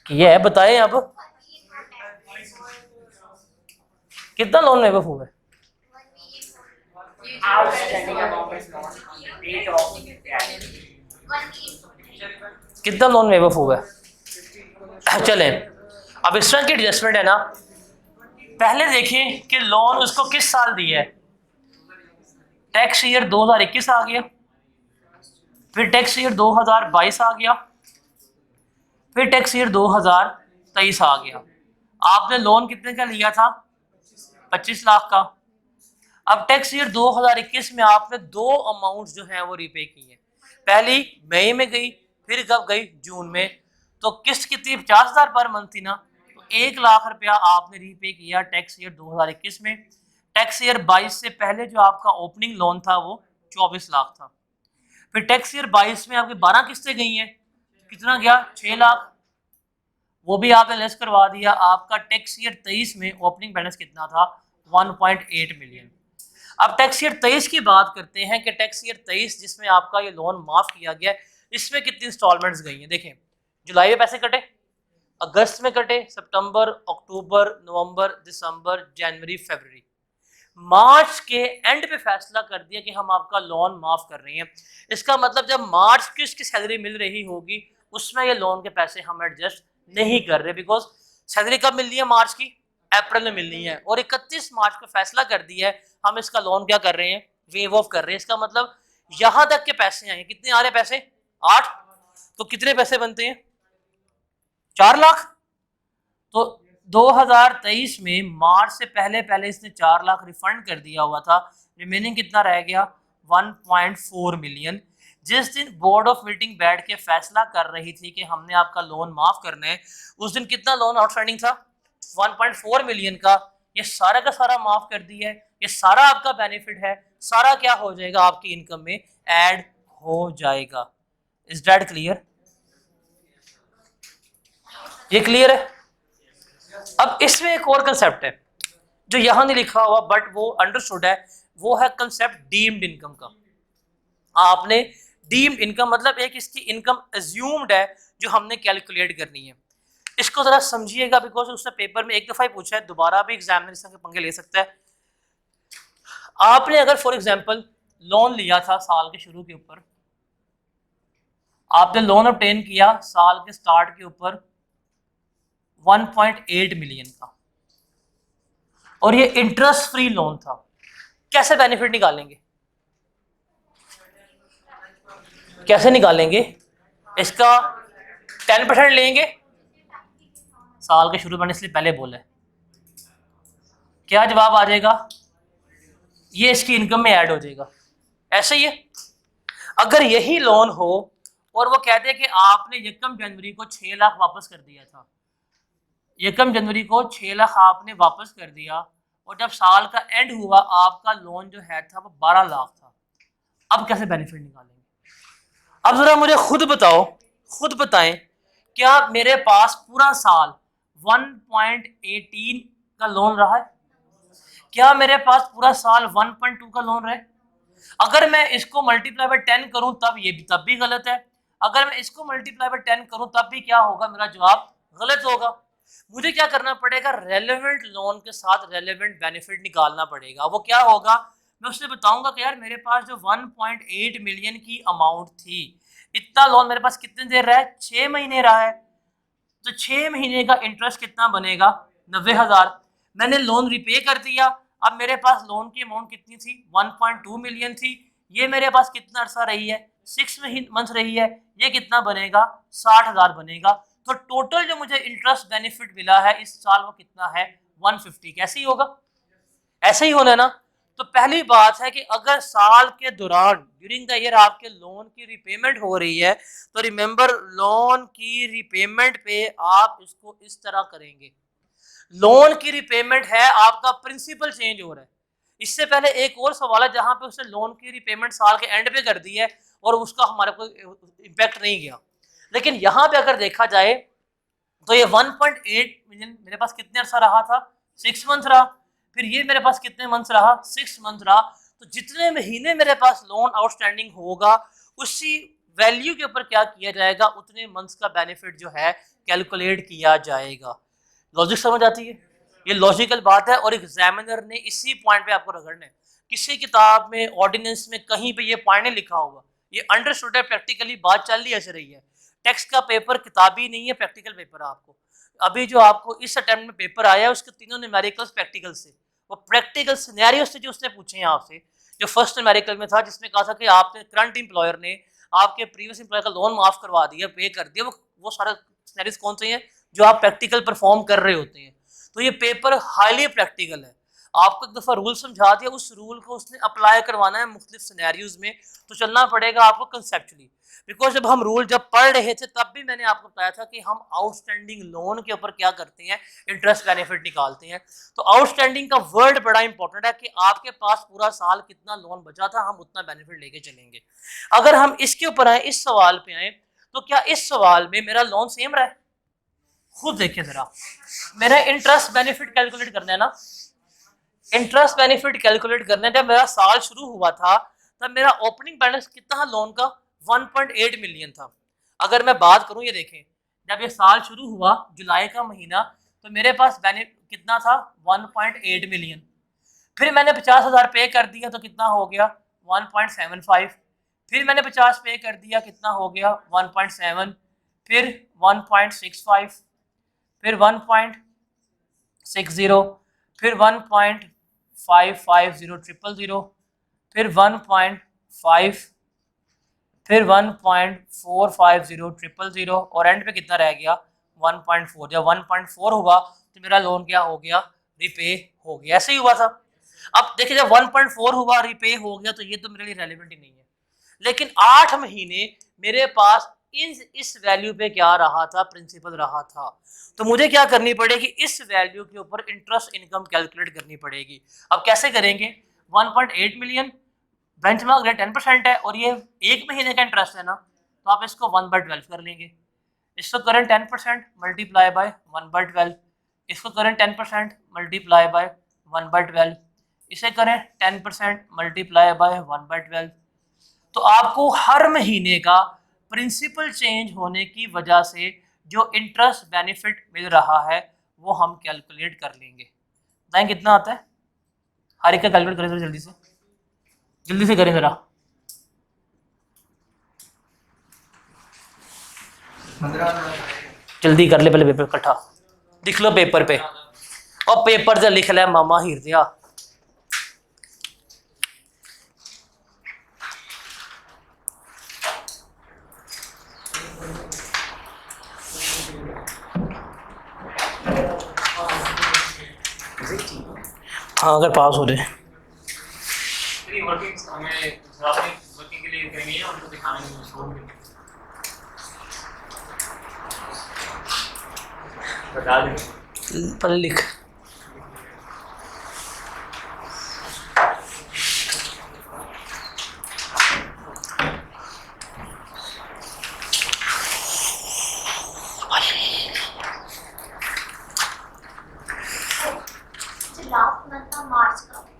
ये है बताएं अब कितना लोन वेव ऑफ हुआ है। कितना लोन वेव ऑफ हुआ है। चलें अब इस तरह की एडजस्टमेंट है ना, पहले देखें कि लोन उसको किस साल दिया है। टैक्स ईयर 2021 आ गया, फिर टैक्स ईयर 2022 आ गया, फिर टैक्स ईयर 2023 आ गया। आपने लोन कितने का लिया था, 25 लाख का। अब टैक्स ईयर 2021 में आपने 2 अमाउंट जो है वो रिपे की है। पहली मई में गई, फिर कब गई, जून में। तो किस्त कितनी, 50,000 पर मंथ थी ना, तो 1 लाख रुपया आपने रिपे किया टैक्स ईयर 2021 में। टैक्स ईयर 22 से पहले जो आपका ओपनिंग लोन था वो 24 लाख था। फिर टैक्स ईयर 22 में आपकी 12 किस्तें गई हैं, कितना गया, 6 लाख, वो भी आपने लेस करवा दिया। आपका टैक्स ईयर 23 में ओपनिंग बैलेंस कितना था, 1.8 मिलियन। अब टैक्स ईयर 23 की बात करते हैं कि टैक्स ईयर 23 जिसमें आपका ये लोन माफ किया गया, इसमें कितनी इंस्टॉलमेंट्स गई हैं। देखें, जुलाई में पैसे कटे, अगस्त में कटे, सितंबर, अक्टूबर, नवंबर, दिसंबर, जनवरी, फरवरी, मार्च के एंड पे फैसला कर दिया कि हम आपका लोन माफ कर रहे हैं। इसका मतलब जब मार्च की उसकी सैलरी मिल रही होगी उसमें ये लोन के पैसे हम एडजस्ट नहीं कर रहे, बिकॉज सैलरी कब मिलनी है, मार्च की, अप्रैल में मिलनी है, और 31 मार्च को फैसला कर दिया है हम इसका लोन क्या कर रहे हैं, वेव ऑफ कर रहे हैं। इसका मतलब यहां तक के पैसे आए, कितने आ रहे पैसे, 8, तो कितने पैसे बनते हैं, 4 लाख। तो 2023 में मार्च से पहले पहले इसने 4 लाख रिफंड कर दिया हुआ था, रिमेनिंग कितना रह गया, 1.4 मिलियन। जिस दिन बोर्ड ऑफ मीटिंग बैठ के फैसला कर रही थी कि हमने आपका लोन माफ करना है, उस दिन कितना लोन आउटस्टैंडिंग था, 1.4 मिलियन का। ये सारा का सारा माफ कर दिया है, ये सारा आपका बेनिफिट है, सारा क्या हो जाएगा, आपकी इनकम में ऐड हो जाएगा। Is that clear? ये क्लियर है? अब इसमें एक और कंसेप्ट है जो यहां नहीं लिखा हुआ बट वो अंडरस्टूड है, वो है कंसेप्ट डीम्ड इनकम का। आपने डीम्ड इनकम मतलब एक इसकी इनकम अज्यूम्ड है जो हमने कैलकुलेट करनी है। इसको जरा समझिएगा बिकॉज उसने पेपर में एक दफा ही पूछा है, दोबारा भी एग्जामिनर के पंगे ले सकता है। आपने अगर फॉर एग्जांपल लोन लिया था साल के शुरू के ऊपर, आपने लोन ऑब्टेन किया साल के स्टार्ट के ऊपर 1.8 मिलियन का, और ये इंटरेस्ट फ्री लोन था, कैसे बेनिफिट निकालेंगे? कैसे निकालेंगे? इसका 10% लेंगे, साल के शुरू में इसलिए पहले बोला है। क्या जवाब आ जाएगा? ये इसकी इनकम में ऐड हो जाएगा। ऐसे ही है। अगर यही लोन हो और वो कहते हैं कि आपने 1 जनवरी को 6 लाख वापस कर दिया था, 1 जनवरी को 6 लाख आपने वापस कर दिया, और जब साल का एंड हुआ आपका लोन जो है था वो 12 लाख था, अब कैसे बेनिफिट निकालेंगे? अब जरा मुझे खुद बताओ, खुद बताएं, क्या मेरे पास पूरा साल 1.18 का लोन रहा है? क्या मेरे पास पूरा साल 1.2 का लोन रहे? अगर मैं इसको मल्टीप्लाई बाय 10 करूं तब भी गलत है, अगर मैं इसको मल्टीप्लाई बाय 10 करूं तब भी क्या होगा? मेरा जवाब गलत होगा। मुझे क्या करना पड़ेगा? रेलेवेंट लोन के साथ रेलेवेंट बेनिफिट निकालना पड़ेगा। वो क्या होगा? मैं उससे बताऊंगा कि यार मेरे पास जो 1.8 मिलियन की अमाउंट थी, इतना लोन मेरे पास कितने देर रहा है? 6 महीने रहा है, तो 6 महीने का इंटरेस्ट कितना बनेगा? 90,000। मैंने लोन रिपे कर दिया, अब मेरे पास लोन की अमाउंट कितनी थी? 1.2 मिलियन थी। ये मेरे पास कितना अर्सा रही है? 6 मंथ रही है। ये कितना बनेगा? 60,000 बनेगा। तो टोटल जो मुझे इंटरेस्ट बेनिफिट मिला है इस साल वो कितना है? 150। कैसे ही होगा? ऐसे ही होना है ना। तो पहली बात है कि अगर साल के दौरान ड्यूरिंग द ईयर आपके लोन की रिपेमेंट हो रही है, तो रिमेंबर लोन की रिपेमेंट पे आप इसको इस तरह करेंगे। लोन की रिपेमेंट है, आपका प्रिंसिपल चेंज हो रहा है। इससे पहले एक और सवाल है जहां पे उसने लोन की रिपेमेंट साल के एंड पे कर दी है और उसका हमारे को इम्पैक्ट नहीं गया। लेकिन यहाँ पे अगर देखा जाए तो ये 1.8 मिलियन मेरे पास कितने अर्सा रहा था? 6 मंथ रहा। फिर ये मेरे पास कितने मंथ रहा? 6 मंथ रहा। तो जितने महीने मेरे पास लोन आउटस्टैंडिंग होगा उसी वैल्यू के ऊपर क्या किया जाएगा? उतने मंथ्स का बेनिफिट जो है कैलकुलेट किया जाएगा। लॉजिक समझ आती है? ये लॉजिकल बात है और एग्जामिनर ने इसी पॉइंट पे आपको रगड़ना है। किसी किताब में ऑर्डिनेंस में कहीं पे ये पॉइंट नहीं लिखा होगा, ये अंडरस्टूड है, प्रैक्टिकली बात चल रही ऐसे रही है। टेक्स्ट का पेपर किताबी नहीं है, प्रैक्टिकल पेपर है। आपको अभी जो आपको इस अटेम्प्ट में पेपर आया है उसके तीनों न्यूमेरिकल्स प्रैक्टिकल से, वो प्रैक्टिकल सिनेरियो से जो उसने पूछे हैं आपसे। जो फर्स्ट न्यूमेरिकल में था जिसमें कहा था कि आपने करंट एम्प्लॉयर ने आपके प्रीवियस एम्प्लॉयर का लोन माफ करवा दिया, पे कर दिया, वो सारे सिनेरियोस कौन से हैं जो आप प्रैक्टिकल परफॉर्म कर रहे होते हैं। तो ये पेपर हाईली प्रैक्टिकल है। आपको एक दफ़ा रूल समझा दिया, उस रूल को उसने अप्लाई करवाना है मुख्तलिफ सिनेरियोज में, तो चलना पड़ेगा आपको कंसेप्चुअली। बिकॉज जब हम रूल जब पढ़ रहे थे तब भी मैंने आपको बताया था कि हम आउटस्टैंडिंग लोन के ऊपर क्या करते हैं? इंटरेस्ट बेनिफिट निकालते हैं। तो आउटस्टैंडिंग का वर्ड बड़ा इंपॉर्टेंट है कि आपके पास पूरा साल कितना लोन बचा था, हम उतना बेनिफिट लेके चलेंगे। अगर हम इसके ऊपर आए, इस सवाल पे आए, तो क्या इस सवाल में मेरा लोन सेम रहा है? खुद देखिए जरा, मेरा इंटरेस्ट बेनिफिट कैलकुलेट करना है ना, इंटरेस्ट बेनिफिट कैलकुलेट करना है। जब मेरा साल शुरू हुआ था तब मेरा ओपनिंग बैलेंस कितना लोन का? 1.8 मिलियन था। अगर मैं बात करूं, ये देखें, जब ये साल शुरू हुआ जुलाई का महीना, तो मेरे पास बेनिफिट कितना था? 1.8 मिलियन। फिर मैंने 50,000 पे कर दिया तो कितना हो गया? 1.75। फिर मैंने 50 पे कर दिया, कितना हो गया? 1.7। फिर 1.65, फिर 1.60, फिर 1.550000, फिर 1.5, फिर 1.45000 और एंड पे कितना रह गया? 1.4। जब 1.4 हुआ तो मेरा लोन क्या हो गया? रिपे हो गया। ऐसे ही हुआ था। अब देखिए, जब 1.4 हुआ रिपे हो गया तो ये तो मेरे लिए रेलिवेंट ही नहीं है। लेकिन 8 महीने मेरे पास इस वैल्यू पे क्या रहा था? प्रिंसिपल रहा था। तो मुझे क्या करनी पड़ेगी? इस वैल्यू के ऊपर इंटरेस्ट इनकम कैलकुलेट करनी पड़ेगी। अब कैसे करेंगे? 1.8 मिलियन बेंचमार्क रेट 10% है और ये 1 महीने का इंटरेस्ट है ना, तो आप इसको 1/12 कर लेंगे। इसको करें 10% मल्टीप्लाई बाय 1/12, इसको करें 10% मल्टीप्लाई बाय 1/12, इसे करें 10% मल्टीप्लाई बाय 1/12। तो आपको हर महीने का प्रिंसिपल चेंज होने की वजह से जो इंटरेस्ट बेनिफिट मिल रहा है वो हम कैलकुलेट कर लेंगे। बताएं कितना आता है, हर एक का कैलकुलेट करें जल्दी से करें ज़रा। जल्दी कर ले, पहले पेपर इकट्ठा लिख लो पेपर पे, और पेपर से लिख ले मामा हीर दिया। हाँ अगर पास हो जाए पहले लिख।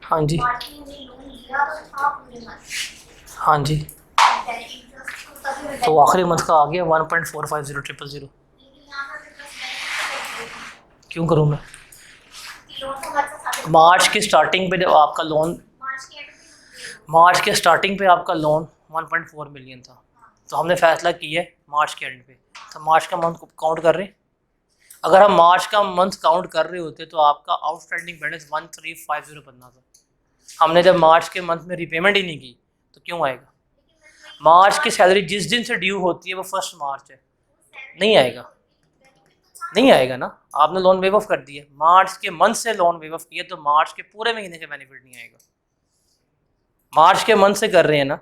हाँ जी हाँ जी, तो आखिरी मंथ का आ गया 1.450000। क्यों करूँ मैं? मार्च के स्टार्टिंग पे जब आपका लोन, मार्च के स्टार्टिंग पे आपका लोन 1.4 मिलियन था, तो हमने फैसला किया है मार्च के एंड पे, तो मार्च का मंथ काउंट कर रहे हैं। अगर हम मार्च का मंथ काउंट कर रहे होते तो आपका आउटस्टैंडिंग बैलेंस 1350 बनना था। हमने जब मार्च के मंथ में रिपेमेंट ही नहीं की तो क्यों आएगा? मार्च की सैलरी जिस दिन से ड्यू होती है वो 1 मार्च है, नहीं आएगा, नहीं आएगा ना। आपने लोन वेव ऑफ कर दिया, मार्च के मंथ से लोन वेव ऑफ किया तो मार्च के पूरे महीने का बेनिफिट नहीं आएगा। मार्च के मंथ से कर रहे हैं ना,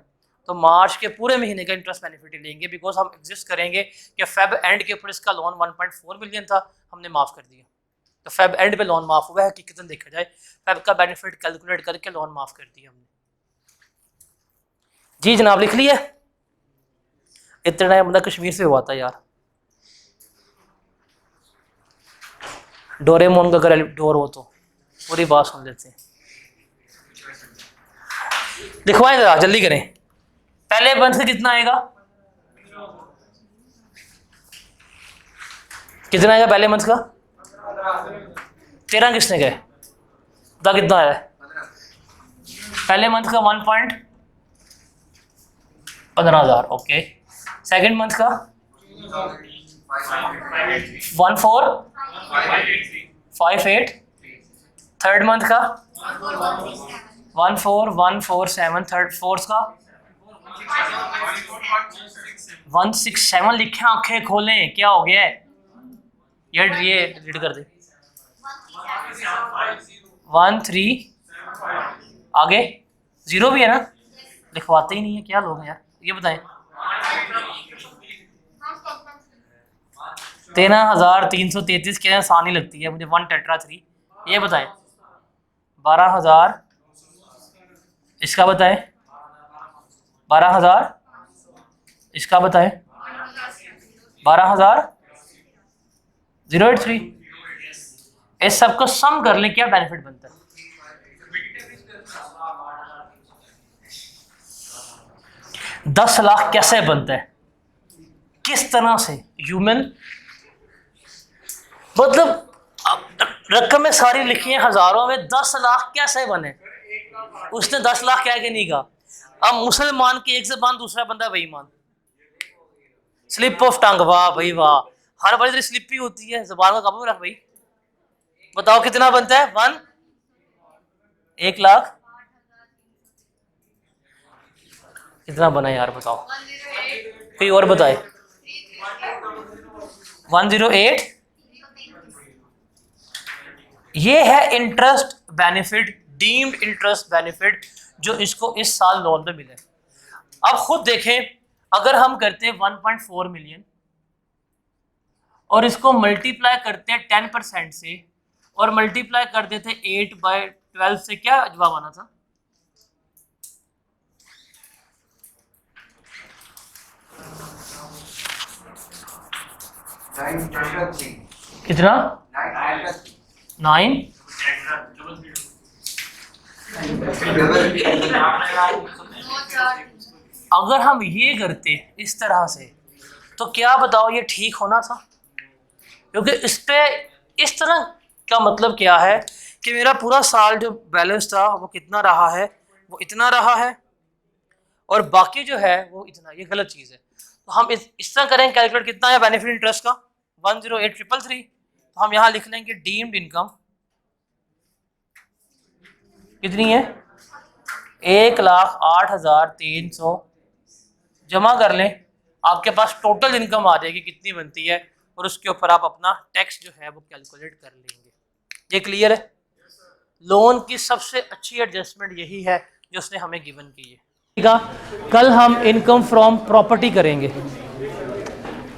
तो मार्च के पूरे महीने का इंटरेस्ट बेनिफिट लेंगे, बिकॉज हम एग्जिस्ट करेंगे कि फेब एंड के ऊपर इसका लोन 1.4 मिलियन था, हमने माफ़ कर दिया, तो फेब एंड पे लोन माफ़ हुआ है। हकीकतन देखा जाए फेब का बेनिफिट कैलकुलेट करके लोन माफ़ कर दिया हमने। जी जनाब लिख लिया। इतना बंदा कश्मीर से हुआ था यार, डोरेमोन का अगर डोर हो तो पूरी बात सुन लेते हैं। लिखवाएं जरा जल्दी करें। पहले मंथ से कितना आएगा, कितना आएगा पहले मंथ का? 13 किसने कहे? बता कितना आया पहले मंथ का? 1.15,000। ओके, सेकंड मंथ का 14588, थर्ड मंथ का 14147, थर्ड फोर्थ का 167 लिखे। आंखें खोलें, क्या हो गया है? ये रीड कर दे। 13 आगे 0 भी है ना, लिखवाते ही नहीं है, क्या लोग हैं यार। ये बताएं 13,333 क्या आसानी लगती है मुझे, 1 टेट्रा 3। ये बताएं 12,000, इसका बताएं 12,000, इसका बताएं 12,083। इस सबको सम कर लें, क्या बेनिफिट बनता है? दस लाख कैसे बनता है, किस तरह से? ह्यूमन मतलब रकम में सारी लिखी है हजारों में, 10 लाख कैसे बने? उसने 10 लाख कह के नहीं कहा। अब मुसलमान की एक ज़बान, दूसरा बंदा बेईमान। स्लिप ऑफ टंग, वाह भाई वाह, हर बार स्लिप ही होती है, जबान का काबू रख भाई। बताओ कितना बनता है? 1 लाख कितना बना यार, बताओ कोई और बताए। 108। ये है interest benefit, deemed interest benefit जो इसको इस साल लोन पे मिले। अब खुद देखें, अगर हम करते हैं 1.4 मिलियन और इसको मल्टीप्लाई करते हैं 10% से और मल्टीप्लाई कर देते 8/12 से, क्या जवाब आना था? कितना 9? अगर हम ये करते इस तरह से तो क्या बताओ ये ठीक होना था? क्योंकि इस पे इस तरह का मतलब क्या है कि मेरा पूरा साल जो बैलेंस था वो कितना रहा है, वो इतना रहा है, और बाकी जो है वो इतना। ये गलत चीज़ है। तो हम इस तरह करें, कैलकुलेट कितना है बेनिफिट इंटरेस्ट का 108,333। तो हम यहाँ लिख लेंगे डीम्ड इनकम कितनी है 1,08,300 जमा कर लें, आपके पास टोटल इनकम आ जाएगी कितनी बनती है, और उसके ऊपर आप अपना टैक्स जो है वो कैलकुलेट कर लेंगे। ये क्लियर है? लोन की सबसे अच्छी एडजस्टमेंट यही है जो उसने हमें गिवन की है। ठीक है, कल हम इनकम फ्रॉम प्रॉपर्टी करेंगे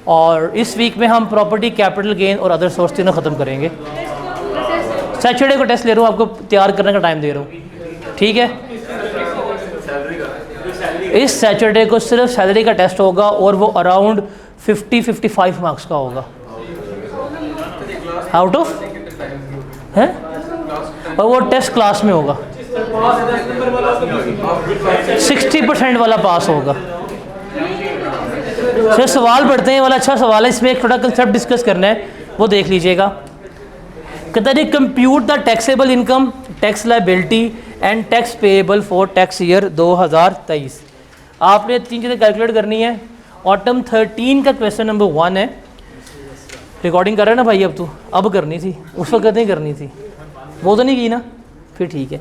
और इस वीक में हम प्रॉपर्टी, कैपिटल गेन और अदर सोर्स तीनों ख़त्म करेंगे। सैटरडे को टेस्ट ले रहा हूँ, आपको तैयार करने का टाइम दे रहा हूँ, ठीक है? इस सैटरडे को सिर्फ सैलरी का टेस्ट होगा और वो अराउंड 50-55 मार्क्स का होगा आउट ऑफ है, और वो टेस्ट क्लास में होगा। 60% वाला पास होगा। सर सवाल पढ़ते हैं, वाला अच्छा सवाल है, इसमें एक थोड़ा कंसेप्ट डिस्कस करना है, वो देख लीजिएगा। कहता है compute the taxable income, tax liability and tax payable for tax year 2023। आपने 3 चीज़ें कैलकुलेट करनी है। ऑटम 13 का क्वेश्चन नंबर 1 है। रिकॉर्डिंग कर रहा है ना भाई? अब तो अब करनी थी, उस वक्त नहीं करनी थी, वो तो नहीं की ना, फिर ठीक है।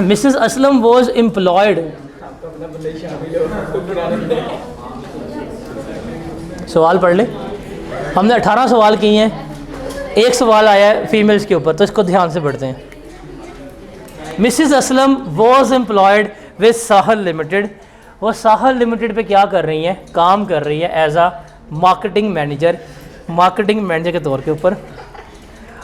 मिसेस असलम वॉज एम्प्लॉयड, सवाल पढ़ ले। हमने 18 सवाल किए हैं, एक सवाल आया है फीमेल्स के ऊपर, तो इसको ध्यान से पढ़ते हैं। Mrs Aslam was employed with Sahal limited. वो साहल लिमिटेड पे क्या कर रही हैं? काम कर रही है as a marketing manager, marketing manager के तौर के ऊपर।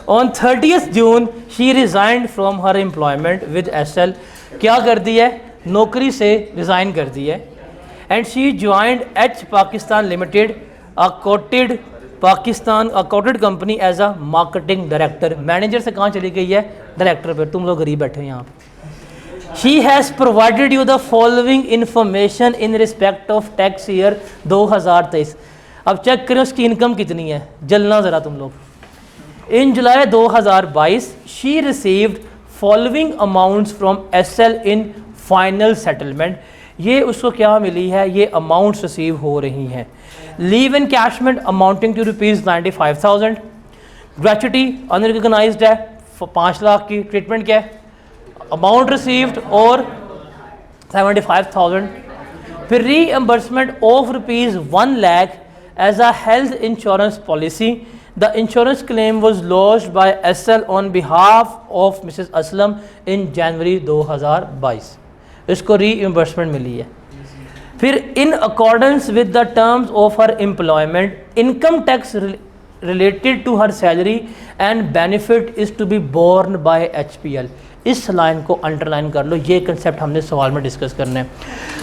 On 30 June she resigned from her employment with SL. क्या कर दी है? नौकरी से रिज़ाइन कर दी है। And she joined H Pakistan limited, a quoted Pakistan, a quoted company as a marketing director. Manager से कहाँ चली गई है? डायरेक्टर पर। तुम लोग गरीब बैठे हैं यहाँ पे। She has provided you the following information in respect of tax year 2023। अब चेक करें उसकी इनकम कितनी है, जलना ज़रा तुम लोग। इन जुलाई 2022 she received following amounts from SL in final settlement। ये उसको क्या मिली है? ये अमाउंट्स रिसीव हो रही हैं। Leave encashment amounting to ₹95,000। Gratuity unrecognised है 5 लाख की। ट्रीटमेंट क्या है? अमाउंट रिसीव्ड और 75,000। फिर reimbursement of ₹1 lakh as a health insurance policy. The insurance claim was launched by SL on behalf of Mrs Aslam in January 2022। इसको रीएम्बर्समेंट मिली है। फिर in accordance with the terms of her employment income tax related to her salary and benefit is to be borne by HPL। इस लाइन को अंडरलाइन कर लो, ये कंसेप्ट हमने सवाल में डिस्कस करना है।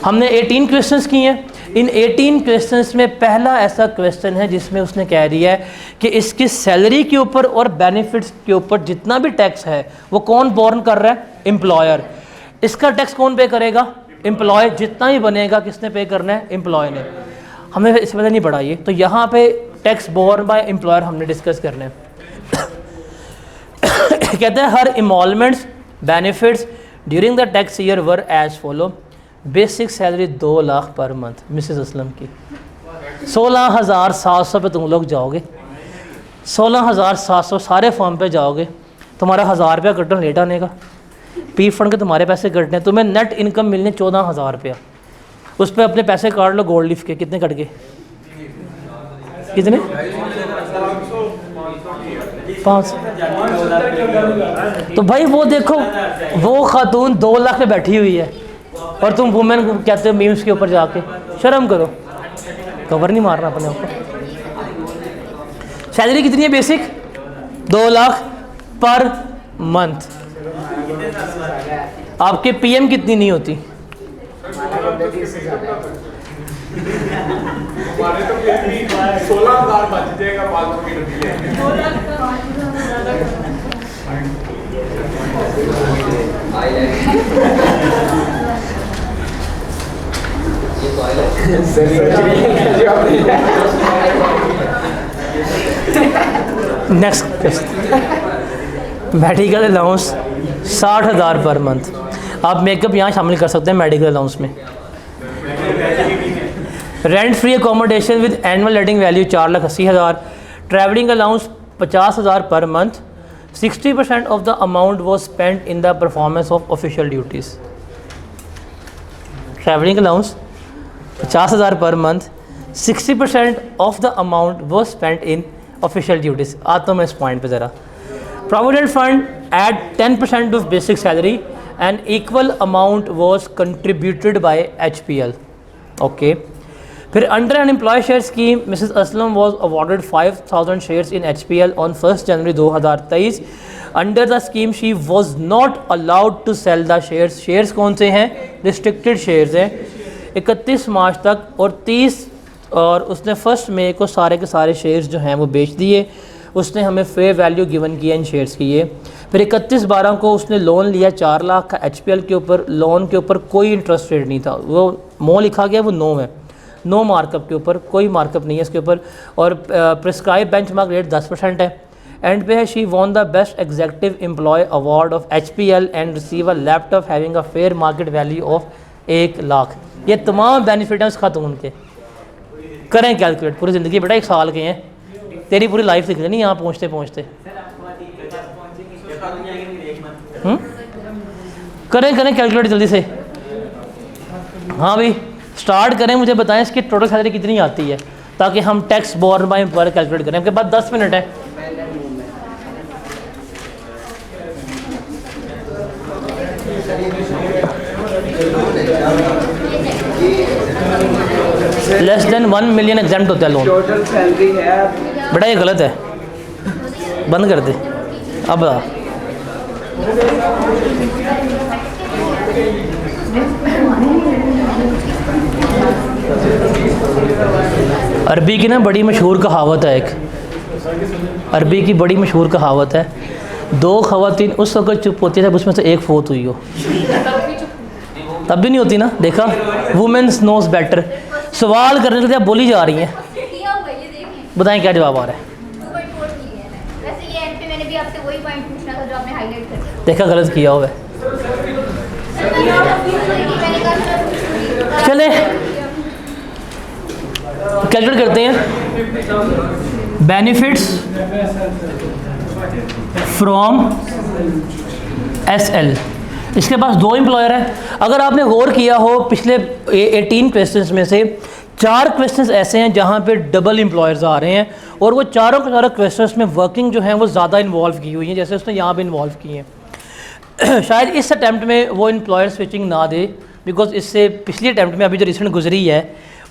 हमने 18 क्वेश्चंस किए हैं। इन 18 क्वेश्चंस में पहला ऐसा क्वेश्चन है जिसमें उसने कह दिया है कि इसकी सैलरी के ऊपर और बेनिफिट्स के ऊपर जितना भी टैक्स है वो कौन बॉर्न कर रहा है? एम्प्लॉयर। इसका टैक्स कौन पे करेगा? एम्प्लॉय। जितना ही बनेगा किसने पे करना है? एम्प्लॉय ने। हमें इससे पहले नहीं पढ़ा ये, तो यहाँ पे टैक्स बोर्न बाय एम्प्लॉयर हमने डिस्कस करने हैं। कहते हैं her emoluments benefits during the tax year were as follow. Basic salary 2 lakh per month Mrs Aslam की। 16,700 पे तुम लोग जाओगे, 16,700 सारे फॉर्म पे जाओगे, तुम्हारा 1,000 रुपया कटन लेट आने का। पी फंड के तुम्हारे पैसे कटने, तुम्हें नेट इनकम मिलने 14,000 रुपया। उस पर अपने पैसे काट लो गोल्ड लिफ के। कितने कट गए? कितने? 5। तो भाई वो देखो, वो खातून 2 लाख पे बैठी हुई है और तुम वुमेन को कहते हो मीम्स के ऊपर जाके। शर्म करो, कवर नहीं मारना अपने ऊपर। सैलरी कितनी है बेसिक? 2 lakh per month. आपके पीएम कितनी नहीं होती? हमारे तो फिर भी 16,000 बच जाएगा 500 की रबी लेके। Next medical allowance 60,000 per month. आप मेकअप यहाँ शामिल कर सकते हैं मेडिकल अलाउंस में। Rent free accommodation with annual letting value 4,80,000। Travelling allowance 50,000 per month. 60% of the amount was spent in the performance of official duties. Travelling allowance 50,000 per month. 60% of the amount was spent in official duties. आता हूँ मैं इस पॉइंट पे ज़रा। Provident fund eight 10% of basic salary and equal amount was contributed bye HPL। Okay, फिर under N employee share scheme Mrs Aslam was awarded 5,000 shares in HPL on 1 January 2023। Under the scheme she was not allowed to sell the shares. Shares कौन से हैं? रिस्ट्रिक्टेड शेयर्स हैं। 31 मार्च तक और उसने 1 मई को सारे के सारे शेयर्स जो हैं वो बेच दिए। उसने हमें फेयर वैल्यू गिवन किया इन शेयर्स की ये। फिर 31/12 को उसने लोन लिया 4 लाख का HPL के ऊपर। लोन के ऊपर कोई इंटरेस्ट रेट नहीं था, वो मो लिखा गया, वो नो है, नो मार्कअप के ऊपर, कोई मार्कअप नहीं है इसके ऊपर। और प्रिस्क्राइब बेंचमार्क रेट 10% है। एंड पे है she won the best executive employee award of HPL and receive a laptop having a fair market value of 1 lakh. ये तमाम बेनिफिट हैं उस खातून के। करें कैलकुलेट, पूरी ज़िंदगी बेटा 1 साल के हैं, तेरी पूरी लाइफ दिख नहीं यहाँ पहुँचते पहुँचते। करें कैलकुलेट जल्दी से। हाँ भाई स्टार्ट करें, मुझे बताएं इसकी टोटल सैलरी कितनी आती है, ताकि हम tax borne by employer calculate करें। आपके पास 10 मिनट है। लेस देन 1 मिलियन एग्जाम्प्ट होता है लोन। टोटल सैलरी है बेटा ये गलत है, बंद कर दे। अब बता। अरबी की ना बड़ी मशहूर कहावत है, एक अरबी की बड़ी मशहूर कहावत है, 2 ख़वातीन उस वक्त चुप होती है जब उसमें से एक फोत हुई हो। तब भी नहीं होती ना, देखा, वुमेन्स नोज बेटर। सवाल करने के लिए आप बोली जा रही हैं, बताएं क्या जवाब आ रहा है। देखा गलत किया हुआ है। चले कैलकुलेट करते हैं। Benefits from SL। इसके पास 2 एम्प्लॉयर हैं। अगर आपने गौर किया हो पिछले 18 क्वेश्चंस में से 4 क्वेश्चंस ऐसे हैं जहां पे डबल एम्प्लॉयर्स आ रहे हैं, और वो चारों के चारों क्वेश्चंस में वर्किंग जो है वो ज़्यादा इन्वॉल्व की हुई है, जैसे उसने यहाँ भी इन्वॉल्व की हैं। शायद इस अटैम्प्ट में वो एम्प्लॉयर स्विचिंग ना दे, बिकॉज इससे पिछली अटैम्प्ट में अभी जो रिसेंट गुजरी है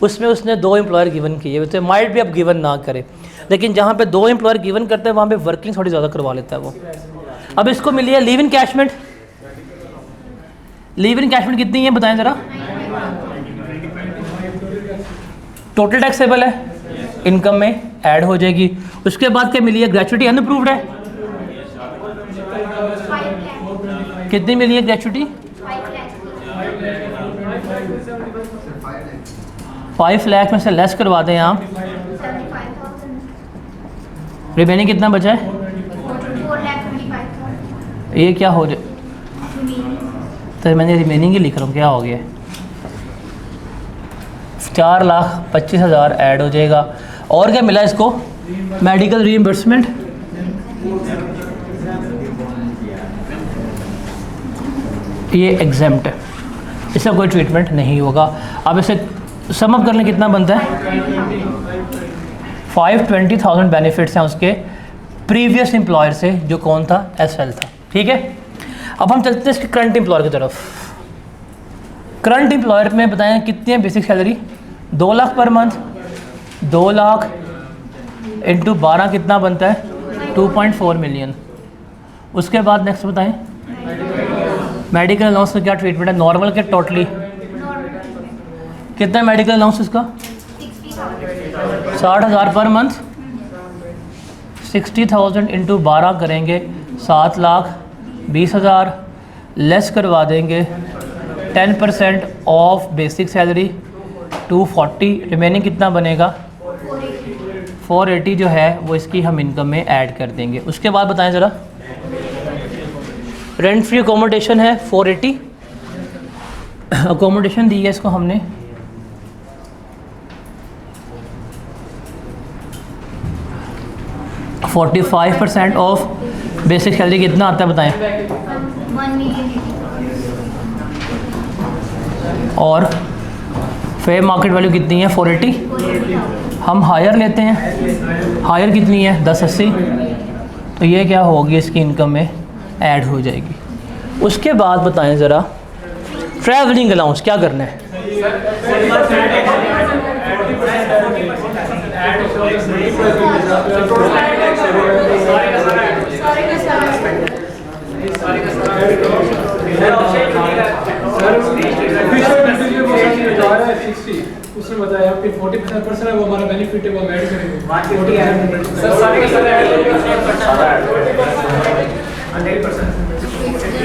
उसमें उसने 2 एम्प्लॉयर गिवन किए, तो माइट भी अब गिवन ना करे, लेकिन जहाँ पे 2 एम्प्लॉयर गिवन करते हैं वहाँ पे वर्किंग थोड़ी ज़्यादा करवा लेता है वो। अब इसको मिली है लीव इन कैशमेंट। लीव इन कैशमेंट कितनी है बताएं ज़रा। टोटल टैक्सेबल है, इनकम में ऐड हो जाएगी। उसके बाद क्या मिली है? ग्रेचुटी अनअप्रूव्ड है। कितनी मिली है ग्रेचुटी? 5 लाख में से लेस करवा दें आप, रिमेनिंग कितना बचा है? ये क्या हो जाए, तो मैंने रिमेनिंग ही लिख रहा हूँ, क्या हो गया? 4,25,000 ऐड हो जाएगा। और क्या मिला इसको? मेडिकल रीइंबर्समेंट, ये एग्जेम्प्ट है, इसका कोई ट्रीटमेंट नहीं होगा। अब इसे सम अप करने कितना बनता है? 520,000 बेनिफिट्स हैं उसके प्रीवियस एम्प्लॉयर से, जो कौन था? SL था। ठीक है, अब हम चलते हैं इसके करंट एम्प्लॉयर की तरफ। करंट एम्प्लॉयर में बताएं कितनी है basic salary? 2 lakh per month. 2 lakh into 12 कितना बनता है? 2.4 मिलियन। उसके बाद नेक्स्ट बताएं मेडिकल अलाउंस में क्या ट्रीटमेंट है? नॉर्मल के टोटली कितना है मेडिकल अलाउंस इसका? 60,000 पर मंथ, 60,000 इंटू 12 करेंगे 7,20,000, लेस करवा देंगे 10% ऑफ बेसिक सैलरी 240, रिमेनिंग कितना बनेगा 480 जो है वो इसकी हम इनकम में ऐड कर देंगे। उसके बाद बताएं ज़रा, रेंट फ्री अकोमोडेशन है 480, अकोमोडेशन दी है इसको हमने 45% ऑफ बेसिक सैलरी कितना आता है बताएं, 1 million। और फेयर मार्केट वैल्यू कितनी है 480, हम हायर लेते हैं, हायर कितनी है 1080, तो ये क्या होगी इसकी इनकम में ऐड हो जाएगी। उसके बाद बताएं ज़रा, ट्रैवलिंग अलाउंस क्या करना है, उसने बताया कि 40% है वो हमारा बेनिफिट है, वो हम ऐड करेंगे।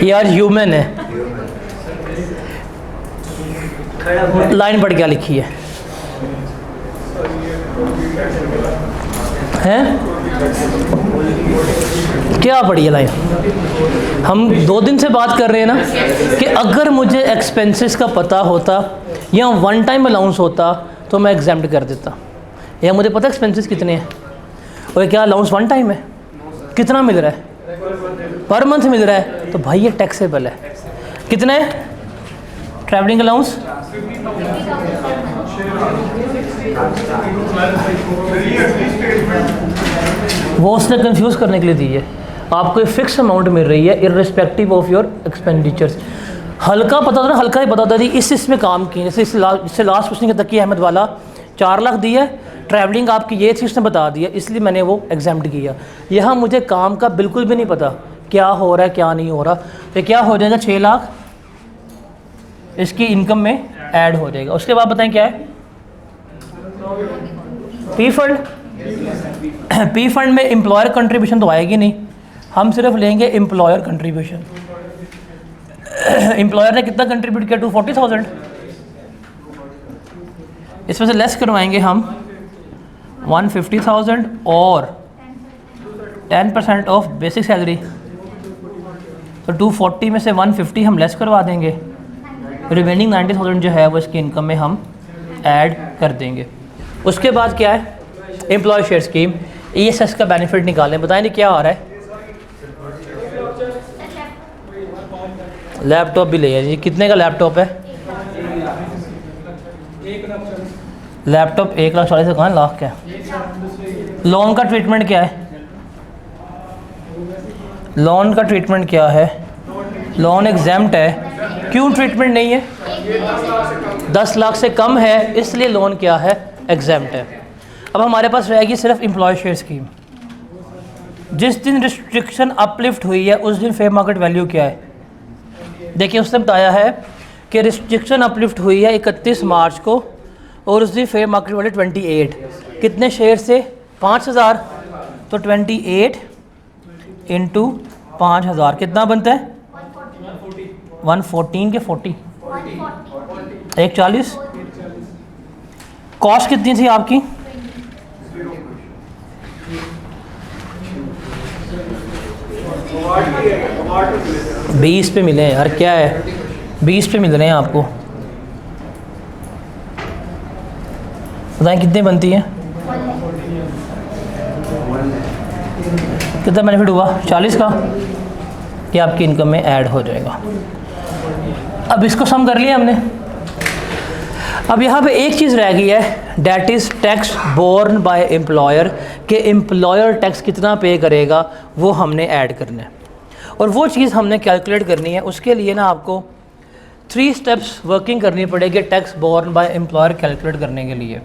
यार ह्यूमन है, लाइन पढ़ क्या लिखी है हैं? क्या पढ़ी है लाइन? हम 2 दिन से बात कर रहे हैं ना कि अगर मुझे एक्सपेंसेस का पता होता या वन टाइम अलाउंस होता तो मैं एग्जाम्प्ट कर देता, या मुझे पता एक्सपेंसेस कितने हैं और क्या अलाउंस वन टाइम है, कितना मिल रहा है पर मंथ मिल रहा है, तो भाई ये टैक्सेबल है। कितना है ट्रैवलिंग अलाउंस? वो उसने कंफ्यूज करने के लिए दी है, आपको एक फिक्स अमाउंट मिल रही है इररिस्पेक्टिव ऑफ योर एक्सपेंडिचर्स। हल्का पता था ना, हल्का ही पता था जी इसमें काम किए, जैसे इससे लास्ट क्वेश्चन के तकी अहमद वाला 4 लाख दी है, ट्रैवलिंग आपकी ये थी उसने बता दिया, इसलिए मैंने वो एग्जाम्प्ट किया। यहाँ मुझे काम का बिल्कुल भी नहीं पता क्या हो रहा है क्या नहीं हो रहा, तो क्या हो जाएगा 6 लाख इसकी इनकम में ऐड हो जाएगा। उसके बाद बताएं क्या है पी फंड। पी फंड में एम्प्लॉयर कंट्रीब्यूशन तो आएगी नहीं, हम सिर्फ लेंगे एम्प्लॉयर कंट्रीब्यूशन। एम्प्लॉयर ने कितना कंट्रीब्यूट किया 240,000, इसमें से लेस करवाएंगे हम 150,000 और 10% ऑफ बेसिक सैलरी, तो 240 में से 150 हम लेस करवा देंगे, रिमेनिंग 90,000 जो है वो इसकी इनकम में हम ऐड कर देंगे। उसके बाद क्या है एम्प्लॉय शेयर स्कीम, ESS का बेनिफिट निकालें, बताएं नहीं क्या आ रहा है। लैपटॉप भी ले आइए जी, कितने का लैपटॉप है? लैपटॉप 1,40,000 कहाँ लाख का है। लोन का ट्रीटमेंट क्या है? लोन का ट्रीटमेंट क्या है? लोन एग्जाम्प्ट है, क्यों ट्रीटमेंट नहीं है? 10 लाख से कम है इसलिए लोन क्या है एग्जाम्प्ट है। अब हमारे पास रहेगी सिर्फ एम्प्लॉय शेयर स्कीम। जिस दिन रिस्ट्रिक्शन अपलिफ्ट हुई है उस दिन फेयर मार्केट वैल्यू क्या है? देखिए उसने बताया है कि रिस्ट्रिक्शन अपलिफ्ट हुई है 31 मार्च को और उस दिन फेयर मार्केट वैल्यू 28, कितने शेयर से 5,000, तो 28 इंटू 5,000 कितना बनता है 114 के 40 140। कॉस्ट कितनी थी आपकी? बीस पे मिले हैं यार, क्या है 20 पे मिल रहे हैं आपको, बताएं कितने बनती है, कितना बेनिफिट हुआ 40 का, ये आपकी इनकम में ऐड हो जाएगा। अब इसको सम कर लिया हमने। अब यहाँ पे एक चीज़ रह गई है, that is tax borne by employer, कि एम्प्लॉयर टैक्स कितना पे करेगा वो हमने ऐड करना है, और वो चीज़ हमने कैलकुलेट करनी है। उसके लिए ना आपको 3 स्टेप्स वर्किंग करनी पड़ेगी tax borne by employer calculate करने के लिए।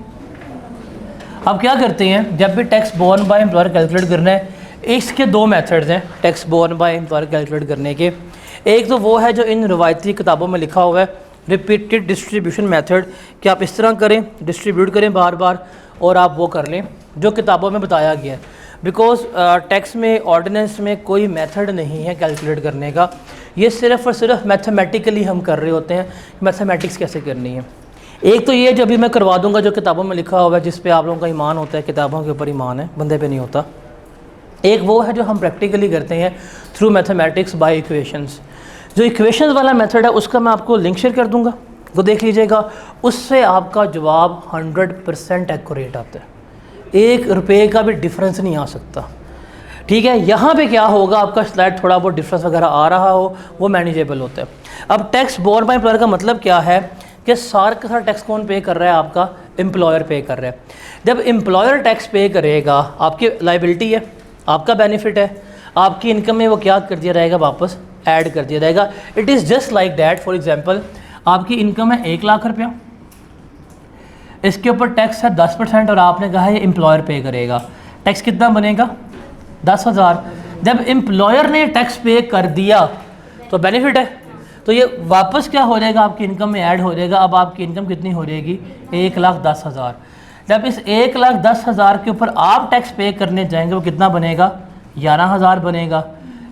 अब क्या करते हैं, जब भी tax borne by employer calculate करना है, इसके 2 मेथड्स हैं tax borne by employer calculate करने के। एक तो वो है जो इन रवायती किताबों में लिखा हुआ है, रिपीटेड डिस्ट्रीब्यूशन मेथड, कि आप इस तरह करें, डिस्ट्रीब्यूट करें बार बार और आप वो कर लें जो किताबों में बताया गया है। बिकॉज टैक्स में ऑर्डिनेंस में कोई मेथड नहीं है कैलकुलेट करने का, ये सिर्फ़ और सिर्फ मैथमेटिकली हम कर रहे होते हैं, मैथमेटिक्स कैसे करनी है। एक तो ये जो अभी मैं करवा दूंगा जो किताबों में लिखा हुआ है, जिस पे आप लोगों का ईमान होता है, किताबों के ऊपर ईमान है, बंदे पे नहीं होता। एक वो है जो हम प्रैक्टिकली करते हैं थ्रू मैथमेटिक्स बाय इक्वेशंस। जो इक्वेशंस वाला मेथड है उसका मैं आपको लिंक शेयर कर दूंगा, वो देख लीजिएगा, उससे आपका जवाब 100% एक्यूरेट आता है, 1 रुपये का भी डिफरेंस नहीं आ सकता। ठीक है, यहाँ पे क्या होगा, आपका स्लाइड थोड़ा बहुत डिफरेंस वगैरह आ रहा हो वो मैनेजेबल होता है। अब टैक्स बोर्न बाय एम्प्लॉयर का मतलब क्या है कि सारा का सारा टैक्स कौन पे कर रहा है, आपका एम्प्लॉयर पे कर रहा है। जब एम्प्लॉयर टैक्स पे करेगा, आपकी लाइबिलिटी है, आपका बेनिफिट है, आपकी इनकम में वो क्या कर दिया जाएगा, वापस ऐड कर दिया जाएगा। It is just like that. For example, आपकी इनकम है 1 लाख रुपया, इसके ऊपर टैक्स है 10% और आपने कहा है एम्प्लॉयर पे करेगा, टैक्स कितना बनेगा, 10,000। जब एम्प्लॉयर ने टैक्स पे कर दिया तो बेनिफिट है, तो ये वापस क्या हो जाएगा, आपकी इनकम में ऐड हो जाएगा। अब आपकी इनकम कितनी हो जाएगी, 1,10,000। जब इस 1,10,000 के ऊपर आप टैक्स पे करने जाएंगे वो कितना बनेगा, 11,000 बनेगा।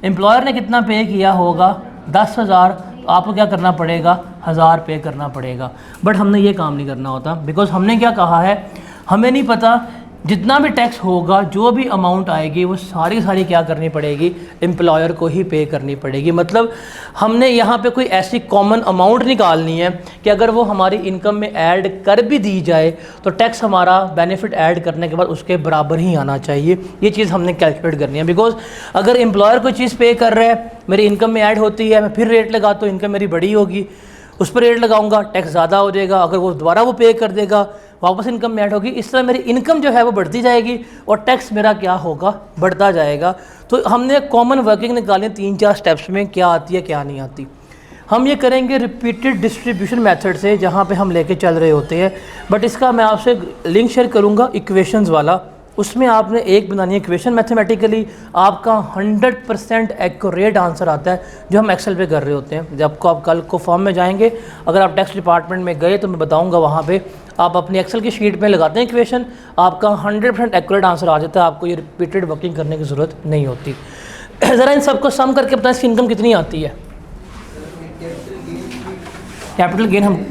एम्प्लॉयर ने कितना पे किया होगा, 10,000, तो आपको क्या करना पड़ेगा, 1,000 पे करना पड़ेगा। बट हमने ये काम नहीं करना होता, बिकॉज हमने क्या कहा है, हमें नहीं पता जितना भी टैक्स होगा, जो भी अमाउंट आएगी वो सारी क्या करनी पड़ेगी, एम्प्लॉयर को ही पे करनी पड़ेगी। मतलब हमने यहाँ पे कोई ऐसी कॉमन अमाउंट निकालनी है कि अगर वो हमारी इनकम में ऐड कर भी दी जाए तो टैक्स हमारा बेनिफिट ऐड करने के बाद उसके बराबर ही आना चाहिए। ये चीज़ हमने कैलकुलेट करनी है। बिकॉज अगर एम्प्लॉयर कोई चीज़ पे कर रहा है, मेरी इनकम में ऐड होती है, मैं फिर रेट लगाता हूँ, इनकम मेरी बड़ी होगी, उस पर रेट लगाऊंगा, टैक्स ज़्यादा हो जाएगा। अगर वो दोबारा वो पे कर देगा, वापस इनकम में ऐड होगी, इस तरह मेरी इनकम जो है वो बढ़ती जाएगी और टैक्स मेरा क्या होगा, बढ़ता जाएगा। तो हमने कॉमन वर्किंग निकाली 3-4 स्टेप्स में, क्या आती है क्या नहीं आती। हम ये करेंगे रिपीटेड डिस्ट्रीब्यूशन मेथड से, जहाँ पे हम लेके चल रहे होते हैं। बट इसका मैं आपसे लिंक शेयर करूँगा इक्वेशंस वाला, उसमें आपने एक बनानी है इक्वेशन मैथमेटिकली, आपका 100% एक्यूरेट आंसर आता है जो हम एक्सेल पे कर रहे होते हैं। जब को आप कल को फॉर्म में जाएंगे, अगर आप टैक्स डिपार्टमेंट में गए तो मैं बताऊंगा, वहाँ पे आप अपनी एक्सेल की शीट में लगाते हैं इक्वेशन, आपका 100% एक्यूरेट आंसर आ जाता है, आपको ये रिपीटेड वर्किंग करने की ज़रूरत नहीं होती। ज़रा इन सबको सम करके बताएं इसकी इनकम कितनी आती है। कैपिटल गेन हम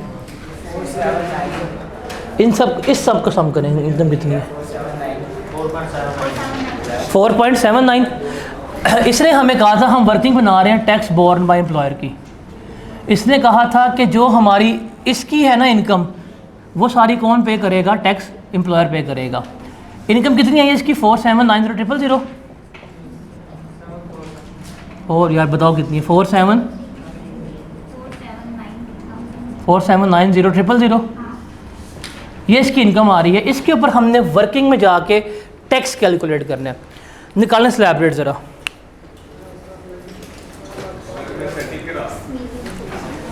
इस सब को सम करेंगे, इनकम कितनी है, 4.79। इसने हमें कहा था हम वर्किंग बना रहे हैं टैक्स बोर्न बाय एम्प्लॉयर की। इसने कहा था कि जो हमारी इसकी है ना इनकम, वो सारी कौन पे करेगा, टैक्स एम्प्लॉयर पे करेगा। इनकम कितनी है इसकी, 4,790,000। और यार बताओ कितनी है, 4,790,000। ये इसकी इनकम आ रही है। इसके ऊपर हमने वर्किंग में जाके टैक्स कैलकुलेट करना है। निकालें स्लैब रेट ज़रा,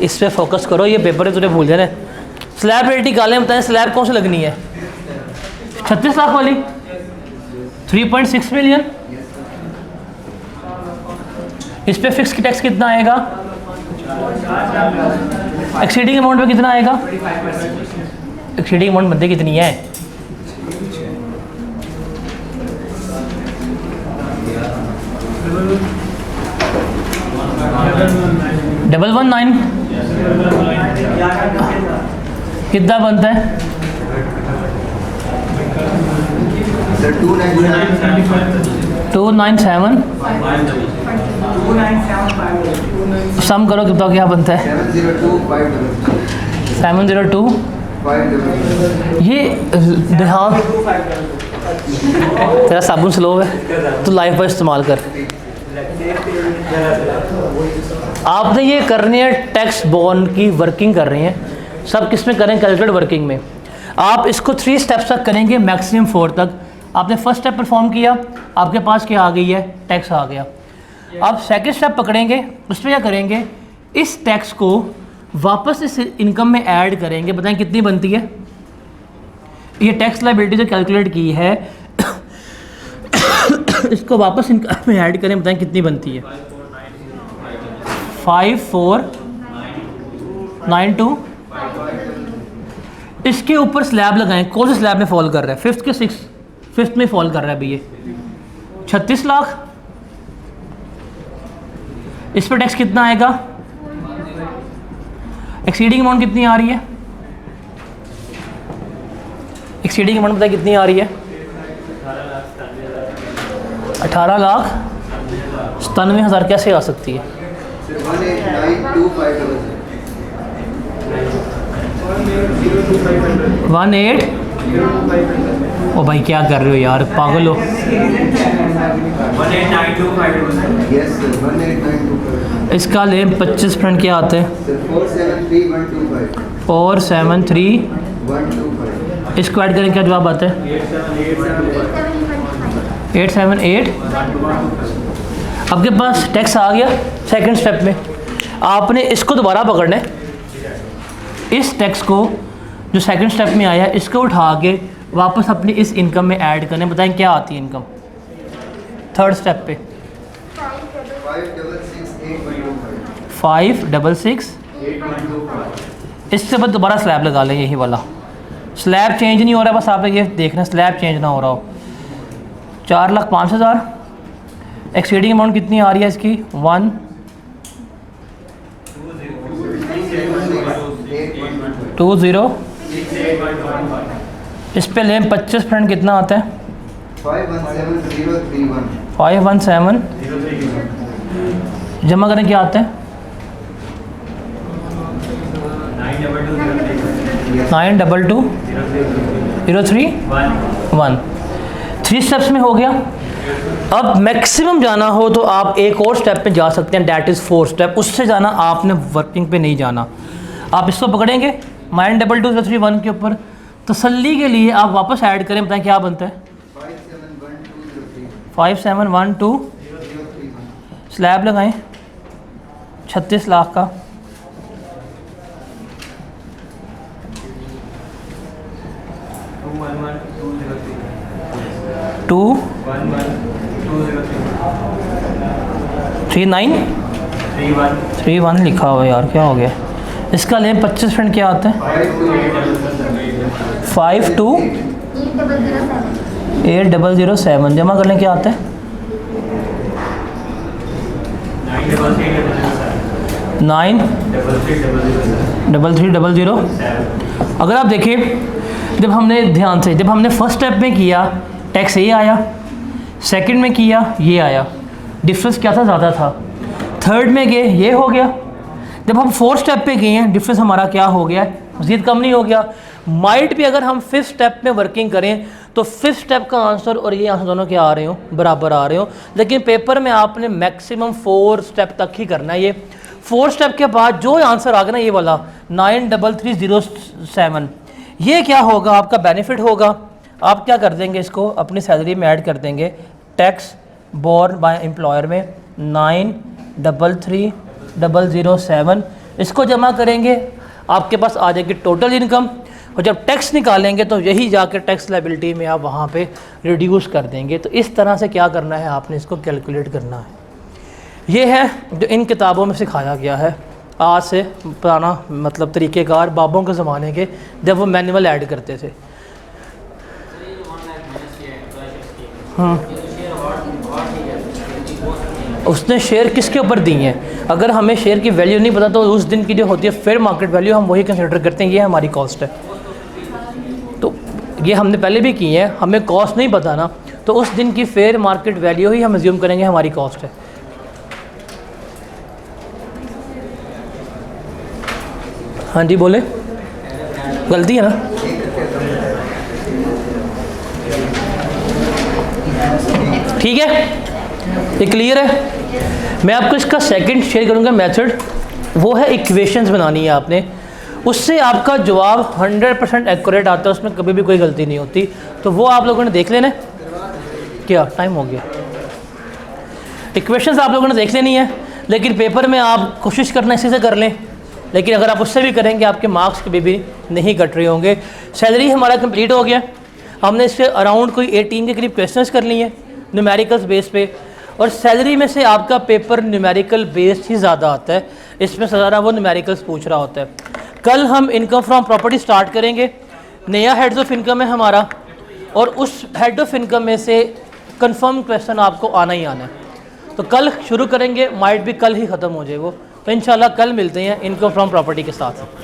इस पे फोकस करो, ये पेपर है तुझे भूल जाना। स्लैब रेट निकालें, बताएं स्लैब कौन सी लगनी है, 36 लाख वाली, 3.6 मिलियन। इस पे फिक्स टैक्स कितना आएगा, एक्सीडिंग अमाउंट पे कितना आएगा, एक्सीडिंग अमाउंट बनते कितनी है, डबल 19 कितना बनता है, 297। सम करो कितना क्या बनता है, 702। ये ध्यान, तेरा साबुन स्लो है तो लाइफ पर इस्तेमाल कर। आपने ये करनी है टैक्स बोर्न की वर्किंग कर रहे हैं, सब किस में करें, कैलकुलेट वर्किंग में। आप इसको 3 स्टेप्स तक करेंगे, मैक्सिमम 4 तक। आपने फर्स्ट स्टेप परफॉर्म किया, आपके पास क्या आ गई है, टैक्स आ गया। आप सेकंड स्टेप पकड़ेंगे, उसमें क्या करेंगे, इस टैक्स को वापस इस इनकम में ऐड करेंगे। बताएं कितनी बनती है, ये टैक्स लायबिलिटी जो कैलकुलेट की है इसको वापस इनकम में ऐड करें, बताएं कितनी बनती है, 5492। इसके ऊपर स्लैब लगाएं, कौन से स्लैब में फॉल कर रहा है? फिफ्थ के सिक्स, फिफ्थ में फॉल कर रहा है अभी ये 36 लाख। इस पर टैक्स कितना आएगा? एक्सीडिंग अमाउंट कितनी आ रही है? एक्सीडिंग अमाउंट पता है कितनी आ रही है? 18,97,000 कैसे आ सकती है? 18। ओ भाई क्या कर रहे हो यार, पागल हो। 18,925 इसका लेम 25% क्या आते हैं? 473,125। इसको ऐड करें क्या जवाब आता है? 878। आपके पास टैक्स आ गया। सेकंड स्टेप में आपने इसको दोबारा पकड़ना है, इस टैक्स को जो सेकंड स्टेप में आया इसको उठा के वापस अपनी इस इनकम में ऐड करने। बताएं क्या आती है इनकम थर्ड स्टेप पे? 566,825। इससे बस दोबारा स्लैब लगा लें, यही वाला स्लैब चेंज नहीं हो रहा, बस आप ये देखना स्लैब चेंज ना हो रहा हो। 4,05,000। एक्सीडिंग अमाउंट कितनी आ रही है इसकी? 120। इस पे लें 25% कितना आता है? 517,031। जमा करें क्या आता है? 922,031। 3 स्टेप्स में हो गया। अब मैक्सिमम जाना हो तो आप एक और स्टेप पे जा सकते हैं, डैट इज़ 4 स्टेप। उससे जाना आपने वर्किंग पे नहीं जाना। आप इसको पकड़ेंगे 922,031 के ऊपर, तसल्ली के लिए आप वापस ऐड करें। बताएं क्या बनता है? 5712। स्लैब लगाएं 36 लाख का। टू 3931 लिखा हुआ है यार, क्या हो गया? इसका लें 25% क्या आता है? 52,8,007। जमा कर लें क्या आता है? 9,33,000। अगर आप देखिए, जब हमने ध्यान से जब हमने फर्स्ट स्टेप में किया टैक्स ये आया, सेकंड में किया ये आया, डिफरेंस क्या था? ज़्यादा था। थर्ड में गए ये हो गया। जब हम 4th स्टेप पे गए हैं डिफरेंस हमारा क्या हो गया? मज़ीद कम नहीं हो गया। माइट भी अगर हम 5th स्टेप में वर्किंग करें तो 5th स्टेप का आंसर और ये आंसर दोनों क्या आ रहे हो? बराबर आ रहे हो। लेकिन पेपर में आपने मैक्सिमम 4 स्टेप तक ही करना है। ये 4 स्टेप के बाद जो आंसर आ गया ना, ये वाला 9,33,007, ये क्या होगा? आपका बेनिफिट होगा। आप क्या कर देंगे? इसको अपनी सैलरी में ऐड कर देंगे। टैक्स बोर्न बाय एम्प्लॉयर में 9,33,007, इसको जमा करेंगे, आपके पास आ जाएगी टोटल इनकम। और जब टैक्स निकालेंगे तो यही जाकर टैक्स लायबिलिटी में आप वहाँ पे रिड्यूस कर देंगे। तो इस तरह से क्या करना है? आपने इसको कैलकुलेट करना है। ये है जो इन किताबों में सिखाया गया है। आज से पुराना मतलब तरीक़ेकार बाबों के ज़माने के, जब वो मैनुअल ऐड करते थे। उसने शेयर किसके ऊपर दी हैं? अगर हमें शेयर की वैल्यू नहीं पता तो उस दिन की जो होती है फेयर मार्केट वैल्यू, हम वही कंसिडर करते हैं, ये हमारी कॉस्ट है। तो ये हमने पहले भी की है, हमें कॉस्ट नहीं पता ना, तो उस दिन की फेयर मार्केट वैल्यू ही हम अज्यूम करेंगे हमारी कॉस्ट है। हाँ जी बोले, गलती है ना? ठीक है, ये क्लियर है। मैं आपको इसका सेकंड शेयर करूंगा मेथड, वो है इक्वेशंस बनानी है आपने। उससे आपका जवाब 100% एक्यूरेट आता है, उसमें कभी भी कोई गलती नहीं होती। तो वो आप लोगों ने देख लेना। क्या टाइम हो गया? इक्वेशंस आप लोगों ने देख लेनी है, लेकिन पेपर में आप कोशिश करना इसी से कर लें। लेकिन अगर आप उससे भी करेंगे आपके मार्क्स कभी भी नहीं कट रहे होंगे। सैलरी हमारा कंप्लीट हो गया। हमने इससे अराउंड कोई 18 के करीब क्वेश्चंस कर लिए हैं न्यूमेरिकल्स बेस पे, और सैलरी में से आपका पेपर न्यूमेरिकल बेस्ड ही ज़्यादा आता है। इसमें ज़्यादा वो न्यूमेरिकल्स पूछ रहा होता है। कल हम इनकम फ्रॉम प्रॉपर्टी स्टार्ट करेंगे। नया हेड्स ऑफ इनकम है हमारा, और उस हेड ऑफ इनकम में से कंफर्म क्वेश्चन आपको आना ही आना है। तो कल शुरू करेंगे, माइट भी कल ही ख़त्म हो जाए वो, तो इंशाल्लाह कल मिलते हैं इनकम फ्रॉम प्रॉपर्टी के साथ।